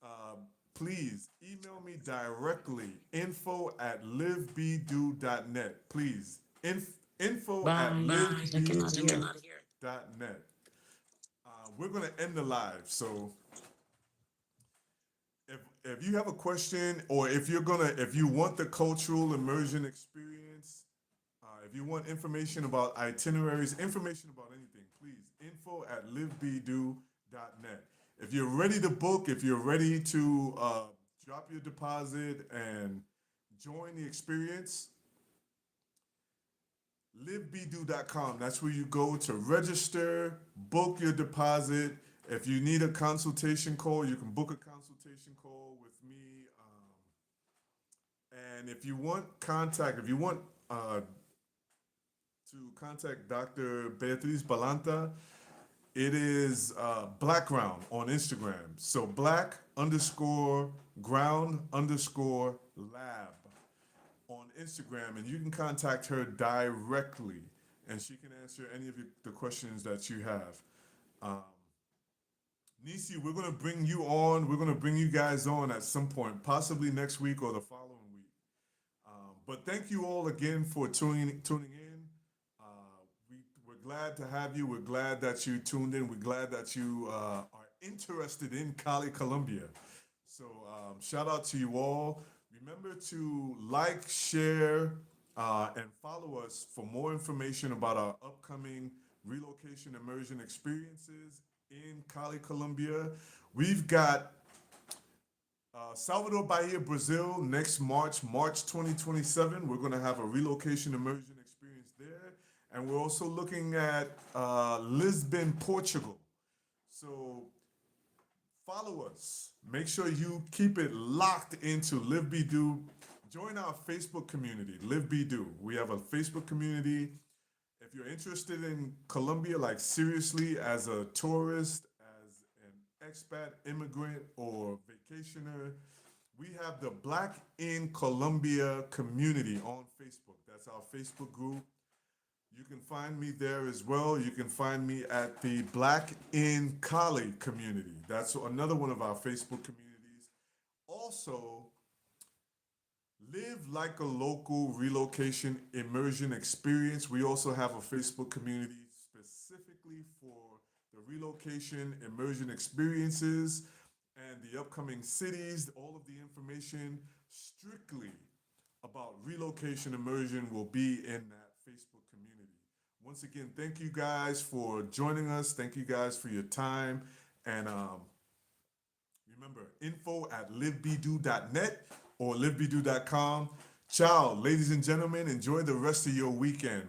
uh, please email me directly, info@livebdo.net. Please, info at bye. I cannot hear. livebdo.net. We're going to end the live. So if you have a question, or if you want the cultural immersion experience, if you want information about itineraries, information about anything, please, info@livebdo.net. If you're ready to book, if you're ready to drop your deposit and join the experience, livebdo.com. That's where you go to register, book your deposit. If you need a consultation call, you can book a consultation call with me. And if you want to contact Dr. Beatriz Balanta, it is BlackGround on Instagram. So black_ground_lab on Instagram, and you can contact her directly, and she can answer any of the questions that you have. Nisi, we're gonna bring you on. We're gonna bring you guys on at some point, possibly next week or the following week. But thank you all again for tuning in. We're glad to have you. We're glad that you tuned in. We're glad that you are interested in Cali, Colombia. So shout out to you all. Remember to like, share, and follow us for more information about our upcoming relocation immersion experiences in Cali, Colombia. We've got Salvador Bahia, Brazil, next March 2027. We're going to have a relocation immersion experience there. And we're also looking at Lisbon, Portugal. So follow us. Make sure you keep it locked into Live Be Do. Join our Facebook community, Live Be Do. We have a Facebook community. If you're interested in Colombia, like seriously, as a tourist, as an expat, immigrant, or vacationer, we have the Black in Colombia community on Facebook. That's our Facebook group. You can find me there as well. You can find me at the Black in Cali community. That's another one of our Facebook communities. Also, Live Like a Local Relocation Immersion Experience. We also have a Facebook community specifically for the relocation immersion experiences and the upcoming cities. All of the information strictly about relocation immersion will be in that Facebook community. Once again, thank you guys for joining us. Thank you guys for your time. And remember, info@livebedo.net or livebedo.com. Ciao, ladies and gentlemen. Enjoy the rest of your weekend.